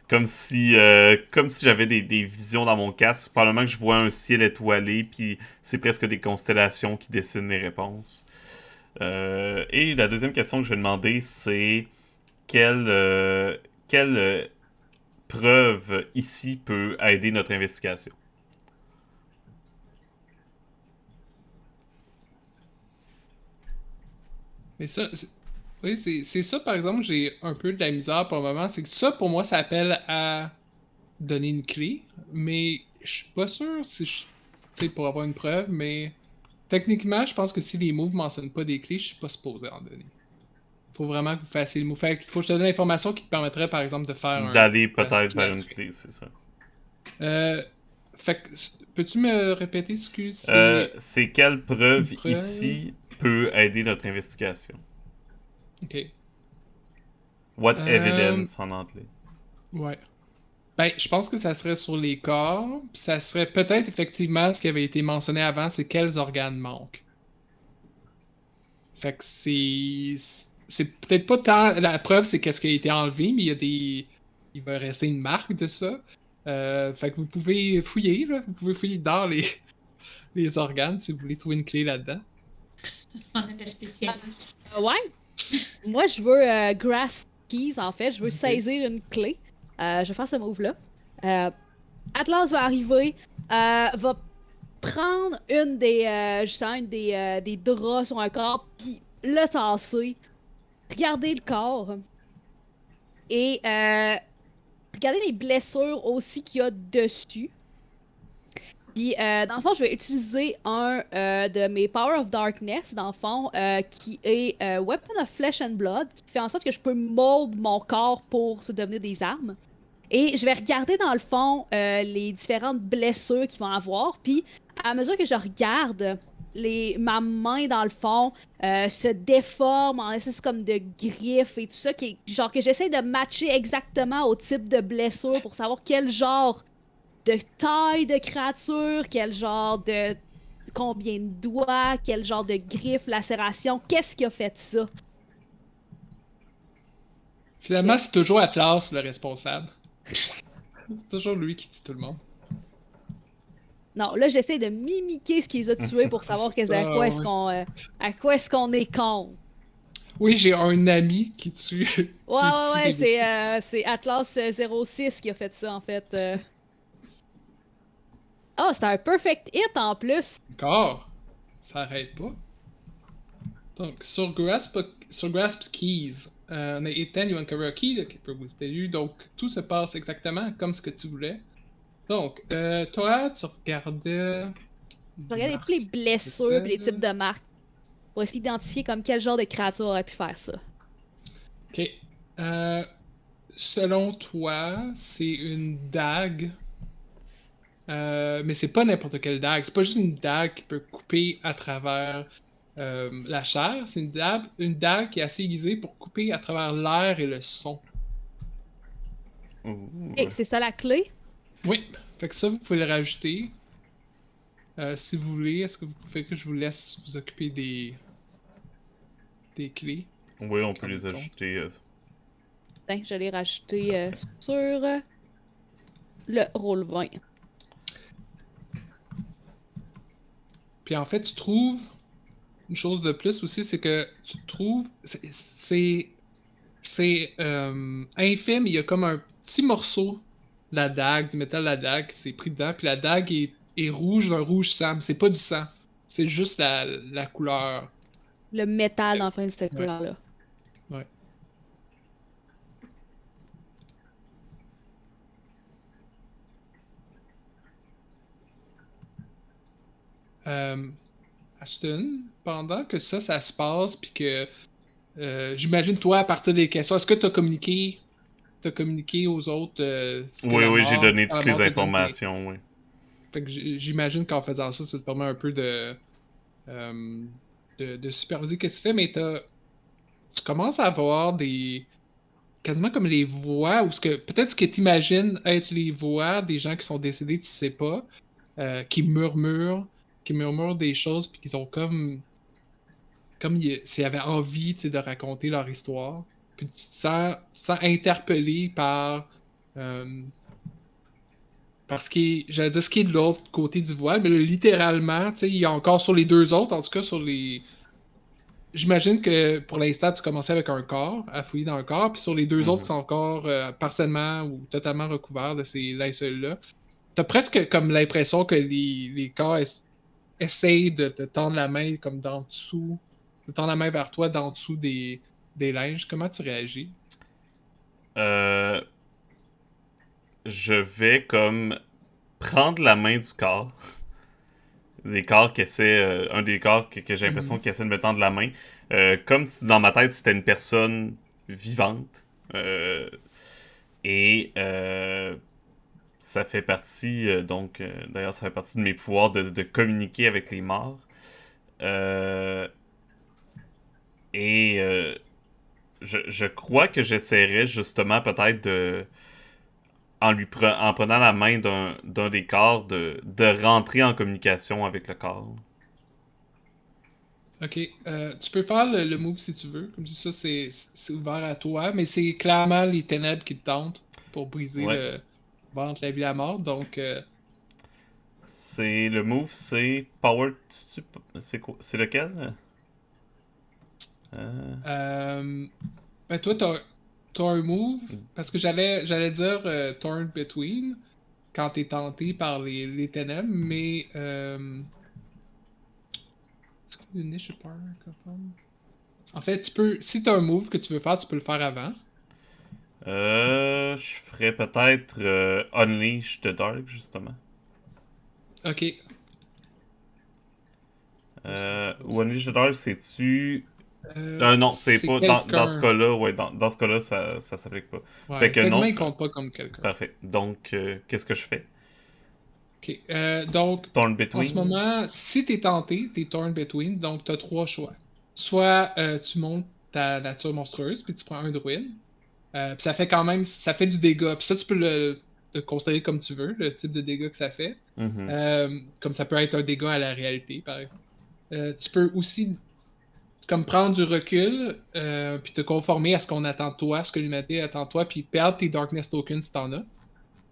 Speaker 2: Comme si j'avais des visions dans mon casque. Probablement que je vois un ciel étoilé, puis c'est presque des constellations qui dessinent les réponses. Et la deuxième question que je vais demander, c'est quelle, quelle preuve ici peut aider notre investigation?
Speaker 1: Mais ça, oui, c'est ça, par exemple, j'ai un peu de la misère pour le moment. C'est que ça, pour moi, ça appelle à donner une clé, mais je suis pas sûr si tu sais, pour avoir une preuve, mais Techniquement, je pense que si les moves mentionnent pas des clés, je suis pas supposé en donner. Faut vraiment que vous fassiez le move. Fait qu'il faut que je te donne l'information qui te permettrait, par exemple, de faire un
Speaker 2: D'aller
Speaker 1: grasp
Speaker 2: peut-être
Speaker 1: key
Speaker 2: vers une
Speaker 1: après.
Speaker 2: clé, c'est ça.
Speaker 1: Fait que, peux-tu me répéter, excuse, c'est
Speaker 2: C'est quelle
Speaker 1: une
Speaker 2: preuve
Speaker 1: preuve?
Speaker 2: ici peut aider notre investigation?
Speaker 1: Ok.
Speaker 2: What
Speaker 1: Euh,
Speaker 2: evidence en anglais?
Speaker 1: ouais. Ben, je pense que ça serait sur les corps, puis ça serait peut-être effectivement ce qui avait été mentionné avant, c'est quels organes manquent. Fait que c'est peut-être pas tant la preuve, c'est qu'est-ce qui a été enlevé, mais il va rester une marque de ça. Fait que vous pouvez fouiller, là. Vous pouvez fouiller dans les organes si vous voulez trouver une clé là-dedans.
Speaker 5: On est des spécialistes.
Speaker 4: Ouais. Moi, je veux grasp keys, en fait. Je veux
Speaker 1: Ok.
Speaker 4: saisir une clé. Je vais faire ce move-là. Atlas va arriver, va prendre justement, des draps sur un corps, puis le tasser, regarder le corps et regarder les blessures aussi qu'il y a dessus. Puis, dans le fond, je vais utiliser un de mes Power of Darkness, dans le fond, qui est Weapon of Flesh and Blood, qui fait en sorte que je peux mold mon corps pour se devenir des armes. Et je vais regarder, dans le fond, les différentes blessures qu'ils vont avoir. Puis, à mesure que je regarde, ma main, dans le fond, se déforme en espèce comme de griffes et tout ça, genre que j'essaie de matcher exactement au type de blessure pour savoir quel genre de taille de créature, quel genre de combien de doigts, quel genre de griffes, lacération, qu'est-ce qui a fait ça?
Speaker 1: Finalement,
Speaker 4: Ok.
Speaker 1: c'est toujours Atlas le responsable. C'est toujours lui qui tue tout le monde.
Speaker 4: Non, là j'essaie de mimiquer ce qu'ils ont tué pour savoir
Speaker 1: C'est ça, ouais.
Speaker 4: à quoi est-ce qu'on est con.
Speaker 1: Oui, j'ai un ami qui tue,
Speaker 4: Ouais,
Speaker 1: qui
Speaker 4: ouais,
Speaker 1: tue
Speaker 4: ouais,
Speaker 1: les
Speaker 4: c'est
Speaker 1: victimes.
Speaker 4: Atlas 06 qui a fait ça en fait. Ah, c'était un perfect hit en plus.
Speaker 1: Encore, ça arrête pas. Donc, sur Grasp Keys, on a Ethan, you uncover a key qui peut vous aider. Donc, tout se passe exactement comme ce que tu voulais. Donc, toi, tu regardais
Speaker 4: Je
Speaker 1: des
Speaker 4: regardais tous les
Speaker 1: marques. C'est
Speaker 4: blessures
Speaker 1: ça,
Speaker 4: et les
Speaker 1: là?
Speaker 4: types de marques pour essayer d'identifier comme quel genre de créature aurait pu faire ça.
Speaker 1: Ok. Euh, Selon toi, c'est une dague. Mais c'est pas n'importe quelle dague. C'est pas juste une dague qui peut couper à travers la chair. C'est une dague qui est assez aiguisée pour couper à travers l'air et le son.
Speaker 2: Ouh.
Speaker 4: Et c'est ça la clé?
Speaker 1: Oui. Fait que ça, vous pouvez le rajouter. Si vous voulez, est-ce que vous pouvez que je vous laisse vous occuper des clés?
Speaker 2: Oui, on peut
Speaker 1: Rendez
Speaker 2: les
Speaker 1: compte.
Speaker 2: ajouter.
Speaker 4: Tiens, je l'ai rajouté
Speaker 2: Parfait.
Speaker 4: sur le roll 20.
Speaker 1: Puis en fait, tu trouves une chose de plus aussi, c'est que tu trouves. C'est infime. Il y a comme un petit morceau de la dague, du métal de la dague qui s'est pris dedans. Puis la dague est rouge d'un rouge sang. Mais c'est pas du sang. C'est juste la couleur.
Speaker 4: Le métal dans le fond de cette
Speaker 1: Ouais,
Speaker 4: couleur-là.
Speaker 1: ouais. Euh, Ashton, pendant que ça se passe, puis que j'imagine toi, à partir des questions, est-ce que t'as communiqué aux autres ce que
Speaker 2: Oui,
Speaker 1: la
Speaker 2: oui, j'ai
Speaker 1: mort,
Speaker 2: donné
Speaker 1: quand la
Speaker 2: toutes les
Speaker 1: mort te donne des.
Speaker 2: informations, oui.
Speaker 1: Fait que j'imagine qu'en faisant ça, ça te permet un peu euh, de superviser qu'est-ce que tu fais, mais tu commences à avoir quasiment comme les voix, ou peut-être ce que tu imagines être les voix des gens qui sont décédés, tu sais pas, qui murmurent des choses, puis qui sont comme s'ils avaient envie, tu sais, de raconter leur histoire. Puis tu te sens interpellé euh, par j'allais dire ce qui est de l'autre côté du voile, mais là, littéralement, tu sais, il y a encore sur les deux autres, en tout cas sur les. J'imagine que pour l'instant, tu commençais avec un corps, à fouiller dans un corps, puis sur les deux autres qui
Speaker 2: Mhm.
Speaker 1: sont encore partiellement ou totalement recouverts de ces linceuls-là, t'as presque comme l'impression que les corps essayent de te tendre la main comme d'en dessous, de tendre la main vers toi d'en dessous des linges. Comment tu réagis?
Speaker 2: Euh, je vais comme prendre la main du corps, des corps qui essaie, un des corps que j'ai l'impression qu'il essaie de me tendre la main. Comme si dans ma tête c'était une personne vivante. Et ça fait partie, d'ailleurs, ça fait partie de mes pouvoirs de communiquer avec les morts. Euh, et je crois que j'essaierais justement peut-être en prenant la main d'un des corps, de rentrer en communication avec le corps.
Speaker 1: Ok, tu peux faire le move si tu veux. Comme ça, c'est ouvert à toi, mais c'est clairement les ténèbres qui te tentent pour briser
Speaker 2: Ouais.
Speaker 1: le ventre, la vie, la mort. Donc,
Speaker 2: Le move, c'est Power. C'est quoi? C'est lequel? Euh,
Speaker 1: euh, ben toi, t'as un move, parce que j'allais dire Turn Between quand t'es tenté par les ténèbres, mais est-ce que c'est une niche power confirm? En fait, si t'as un move que tu veux faire, tu peux le faire avant.
Speaker 2: je ferais peut-être Unleash the Dark, justement.
Speaker 1: Ok.
Speaker 2: Ou Unleash the Dark, c'est-tu. Non, c'est
Speaker 1: C'est
Speaker 2: pas. Dans ce
Speaker 1: quelqu'un.
Speaker 2: cas-là, ouais, dans ce cas-là, ça s'applique pas. Fait
Speaker 1: Ouais,
Speaker 2: que non,
Speaker 1: techniquement, il compte pas comme quelqu'un.
Speaker 2: Parfait. Donc, qu'est-ce que je fais?
Speaker 1: Ok. Donc,
Speaker 2: Torn
Speaker 1: en ce
Speaker 2: Between?
Speaker 1: moment, si t'es tenté, t'es torn between, donc t'as trois choix. Soit tu montes ta nature monstrueuse, puis tu prends un druide. Puis ça fait quand même, ça fait du dégât. Puis ça, tu peux le considérer comme tu veux, le type de dégâts que ça fait.
Speaker 2: Mhm.
Speaker 1: Comme ça peut être un dégât à la réalité, par exemple. Tu peux aussi comme prendre du recul, puis te conformer à ce qu'on attend de toi, ce que l'humanité attend de toi, puis perdre tes Darkness Tokens si t'en as.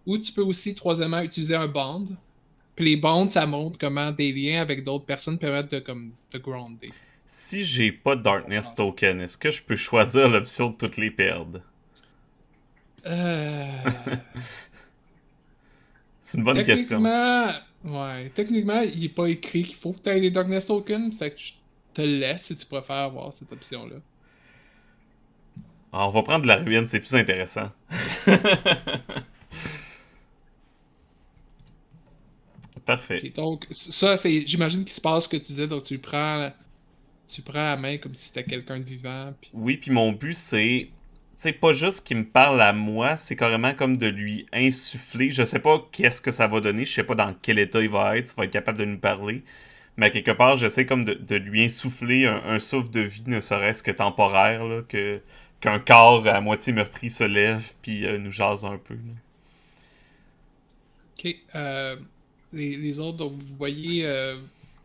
Speaker 1: Ou tu peux aussi, troisièmement, utiliser un bond. Puis les bonds, ça montre comment des liens avec d'autres personnes permettent de comme te grounder.
Speaker 2: Si j'ai pas de Darkness Token, est-ce que je peux choisir l'option de toutes les perdre?
Speaker 1: Euh...
Speaker 2: C'est une bonne question.
Speaker 1: techniquement, il est pas écrit qu'il faut que tu aies des Darkness Tokens, fait que je te le laisse si tu préfères avoir cette option-là.
Speaker 2: On va prendre de la ruine, c'est plus intéressant. Parfait.
Speaker 1: Ok, donc ça, c'est, j'imagine qu'il se passe ce que tu disais, donc tu prends la main comme si c'était quelqu'un de vivant, puis...
Speaker 2: Oui, puis mon but, c'est. Tu sais, pas juste qu'il me parle à moi, c'est carrément comme de lui insuffler. Je sais pas qu'est-ce que ça va donner, je sais pas dans quel état il va être, s'il va être capable de nous parler. Mais à quelque part, j'essaie comme de lui insuffler un souffle de vie, ne serait-ce que temporaire, là, qu'un corps à moitié meurtri se lève puis nous jase un peu. Là.
Speaker 1: Ok, les autres, donc vous voyez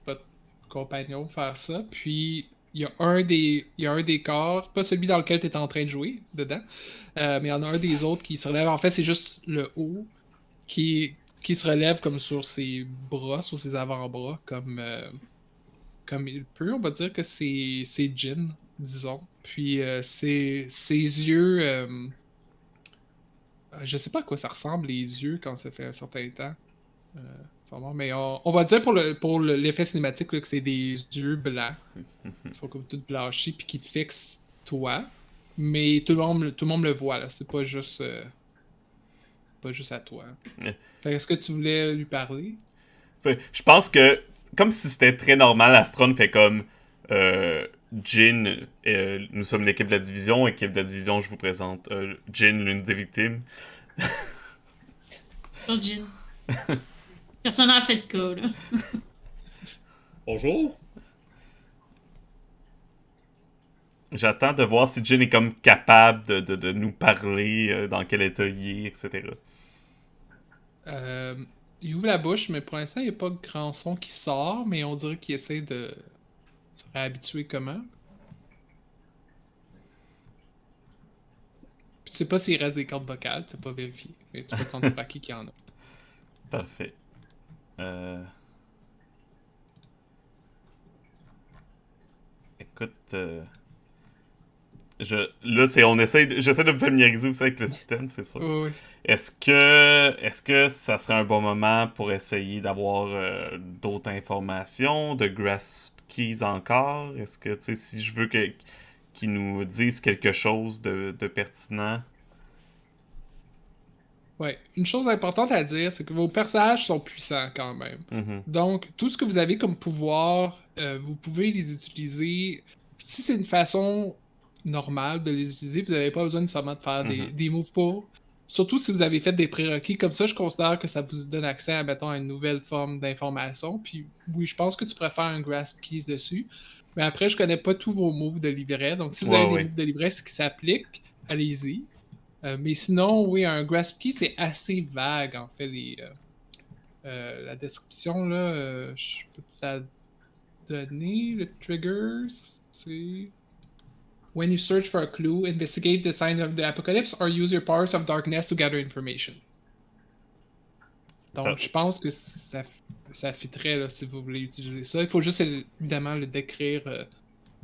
Speaker 1: votre compagnon faire ça, puis il y a un des corps, pas celui dans lequel tu es en train de jouer dedans, mais il y en a un des autres qui se relève. En fait, c'est juste le haut qui se relève comme sur ses bras, sur ses avant-bras, comme il peut. On va dire que c'est Jin, disons. Puis ses yeux, je sais pas à quoi ça ressemble les yeux quand ça fait un certain temps. Sûrement, mais on va dire pour l'effet cinématique là, que c'est des yeux blancs qui sont comme tout blanchis puis qui te fixent toi. Mais tout le monde le voit là, c'est pas juste à toi.
Speaker 2: Euh,
Speaker 1: Fait est-ce que tu voulais lui parler?
Speaker 2: Je pense que, comme si c'était très normal, Astron fait comme Jin, nous sommes l'équipe de la division, équipe de la division, je vous présente Jin, l'une des victimes.
Speaker 5: Sur Jean. Personne n'a fait de cas, là.
Speaker 3: Bonjour.
Speaker 2: J'attends de voir si Jin est comme capable de nous parler, dans quel état il est, etc.
Speaker 1: Euh, il ouvre la bouche, mais pour l'instant, il n'y a pas grand son qui sort, mais on dirait qu'il essaie de se réhabituer comment. Puis tu sais pas s'il reste des cordes vocales, t'as pas vérifié. Mais tu peux prendre pour acquis qu'il y en a.
Speaker 2: Parfait. Euh... Écoute, j'essaie de me familiariser aussi avec le système, c'est sûr.
Speaker 1: Oui, oui.
Speaker 2: Est-ce que ça serait un bon moment pour essayer d'avoir d'autres informations, de grasp keys encore? Est-ce que, tu sais, si je veux qu'ils nous disent quelque chose de pertinent?
Speaker 1: Ouais. Une chose importante à dire, c'est que vos personnages sont puissants quand même.
Speaker 2: Mhm.
Speaker 1: Donc, tout ce que vous avez comme pouvoir, vous pouvez les utiliser. Si c'est une façon normale de les utiliser, vous n'avez pas besoin nécessairement de faire
Speaker 2: Mhm.
Speaker 1: des moves pour. Surtout si vous avez fait des prérequis. Comme ça, je considère que ça vous donne accès à, mettons, à une nouvelle forme d'information. Puis oui, je pense que tu pourrais faire un grasp keys dessus. Mais après, je connais pas tous vos moves de livret. Donc, si vous avez
Speaker 2: Ouais,
Speaker 1: des
Speaker 2: ouais.
Speaker 1: moves de livret qui s'appliquent, allez-y. Mais sinon, oui, un grasp key, c'est assez vague, en fait, la description, là, je peux te la donner. Le trigger, c'est... When you search for a clue, investigate the signs of the apocalypse or use your powers of darkness to gather information.
Speaker 2: Ah,
Speaker 1: Donc, je pense que ça fitterait, là, si vous voulez utiliser ça. Il faut juste, évidemment, le décrire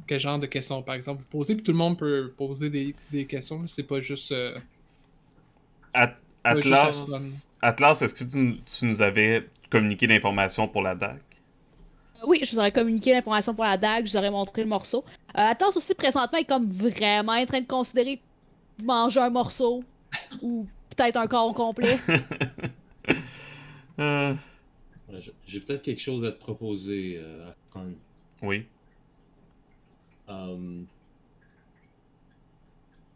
Speaker 1: quel genre de questions, par exemple, vous posez, puis tout le monde peut poser des questions. C'est pas juste... pas juste Astron.
Speaker 2: Atlas, est-ce que tu nous avais communiqué l'information pour la dague?
Speaker 4: Oui, je vous aurais communiqué l'information pour la dague, je vous aurais montré le morceau. Atlas aussi, présentement, est comme vraiment en train de considérer manger un morceau ou peut-être un corps complet.
Speaker 2: Euh,
Speaker 3: J'ai peut-être quelque chose à te proposer, à prendre.
Speaker 2: oui.
Speaker 3: Euh,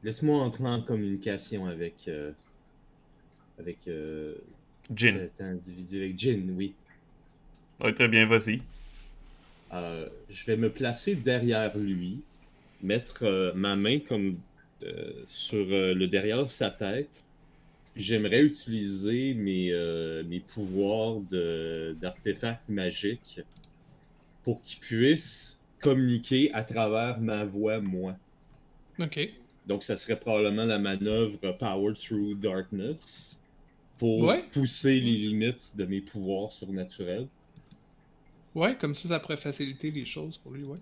Speaker 3: Laisse-moi entrer en communication avec
Speaker 2: Jin.
Speaker 3: cet individu, avec Jin, oui.
Speaker 2: Ouais, très bien, vas-y.
Speaker 3: Je vais me placer derrière lui, mettre ma main comme sur le derrière de sa tête. J'aimerais utiliser mes pouvoirs d'artefacts magiques pour qu'il puisse communiquer à travers ma voix, moi.
Speaker 1: OK.
Speaker 3: Donc, ça serait probablement la manœuvre Power Through Darkness pour
Speaker 1: Ouais.
Speaker 3: pousser les limites de mes pouvoirs surnaturels.
Speaker 1: Ouais, comme ça pourrait faciliter les choses pour lui, ouais.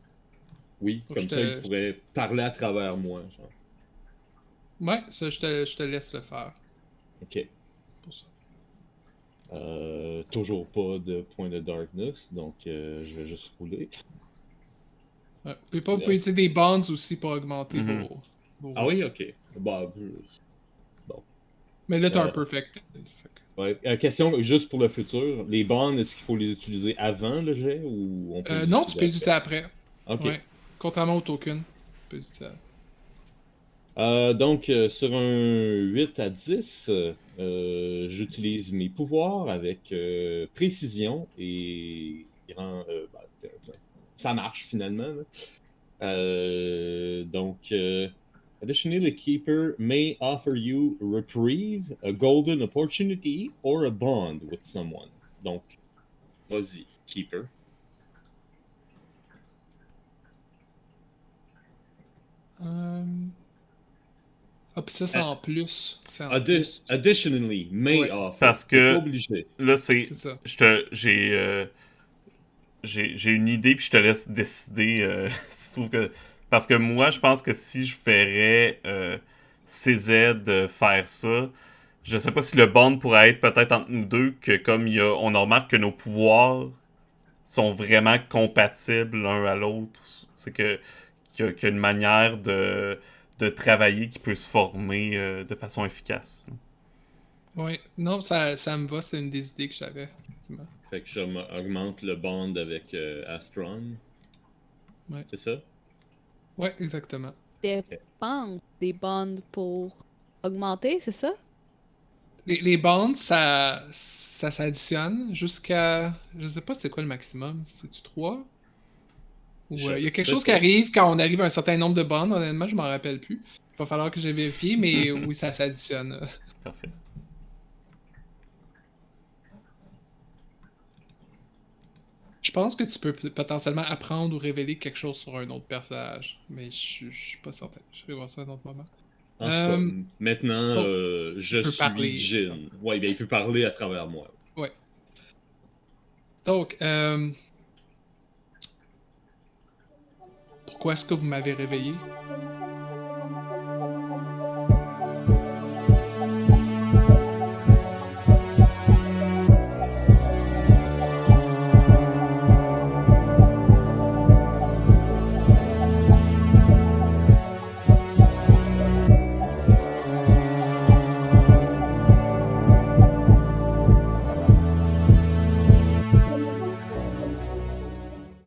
Speaker 3: Oui,
Speaker 1: Donc,
Speaker 3: comme ça, il pourrait parler à travers moi, genre.
Speaker 1: Ouais, ça, je te laisse le faire
Speaker 3: Ok.
Speaker 1: pour ça.
Speaker 3: Toujours pas de point de darkness, donc je vais juste rouler.
Speaker 1: Ouais. Puis pas, vous pouvez utiliser des bonds aussi pour augmenter
Speaker 2: Mhm.
Speaker 1: vos
Speaker 3: Ah
Speaker 1: rolls.
Speaker 3: oui, ok. Bah, bon.
Speaker 1: Mais là, t'as un
Speaker 3: Euh,
Speaker 1: perfect.
Speaker 3: ouais. Question juste pour le futur. Les bonds, est-ce qu'il faut les utiliser avant le jet ou on peut les
Speaker 1: Non, tu
Speaker 3: utiliser
Speaker 1: peux les
Speaker 3: après?
Speaker 1: utiliser après.
Speaker 3: Ok.
Speaker 1: Ouais. Contrairement au token. Tu peux les utiliser après.
Speaker 3: Donc, sur un 8 à 10, j'utilise mes pouvoirs avec précision et ça marche finalement, là. Additionally, the keeper may offer you reprieve, a golden opportunity, or a bond with someone. Donc, vas-y, keeper.
Speaker 1: Euh... Ah, puis ça, c'est
Speaker 3: Euh,
Speaker 1: en plus. C'est en plus.
Speaker 3: Additionally, may
Speaker 1: Ouais,
Speaker 3: offer.
Speaker 2: Parce
Speaker 3: T'es pas
Speaker 2: que
Speaker 3: obligé.
Speaker 2: là,
Speaker 1: c'est ça.
Speaker 2: j'ai une idée, puis je te laisse décider si tu trouves que. Parce que moi, je pense que si je ferais CZ faire ça, je sais pas si le bond pourrait être peut-être entre nous deux, que comme on remarque que nos pouvoirs sont vraiment compatibles l'un à l'autre. C'est qu'il y a une manière de travailler qui peut se former de façon efficace.
Speaker 1: Ouais. Non, ça me va, c'est une des idées que j'avais, effectivement.
Speaker 3: Fait que j'augmente le bond avec Astron.
Speaker 1: Ouais.
Speaker 3: C'est ça?
Speaker 1: Ouais, exactement.
Speaker 4: Dépense des bonds pour augmenter, c'est ça?
Speaker 1: Les bonds, ça s'additionne jusqu'à... Je sais pas c'est quoi le maximum. C'est-tu 3? Ou
Speaker 3: Je
Speaker 1: il y a quelque
Speaker 3: sais
Speaker 1: chose qui
Speaker 3: pas.
Speaker 1: arrive quand on arrive à un certain nombre de bonds, honnêtement, je m'en rappelle plus. Il va falloir que j'ai vérifié, mais oui, ça s'additionne.
Speaker 2: Parfait.
Speaker 1: Je pense que tu peux potentiellement apprendre ou révéler quelque chose sur un autre personnage, mais je suis pas certain. Je vais voir ça à un autre moment.
Speaker 3: En tout cas, maintenant,
Speaker 1: Donc,
Speaker 3: je
Speaker 1: il peut
Speaker 3: suis
Speaker 1: parler.
Speaker 3: Jin. Ouais, bien, il peut parler à travers moi.
Speaker 1: Ouais. Donc, pourquoi est-ce que vous m'avez réveillé?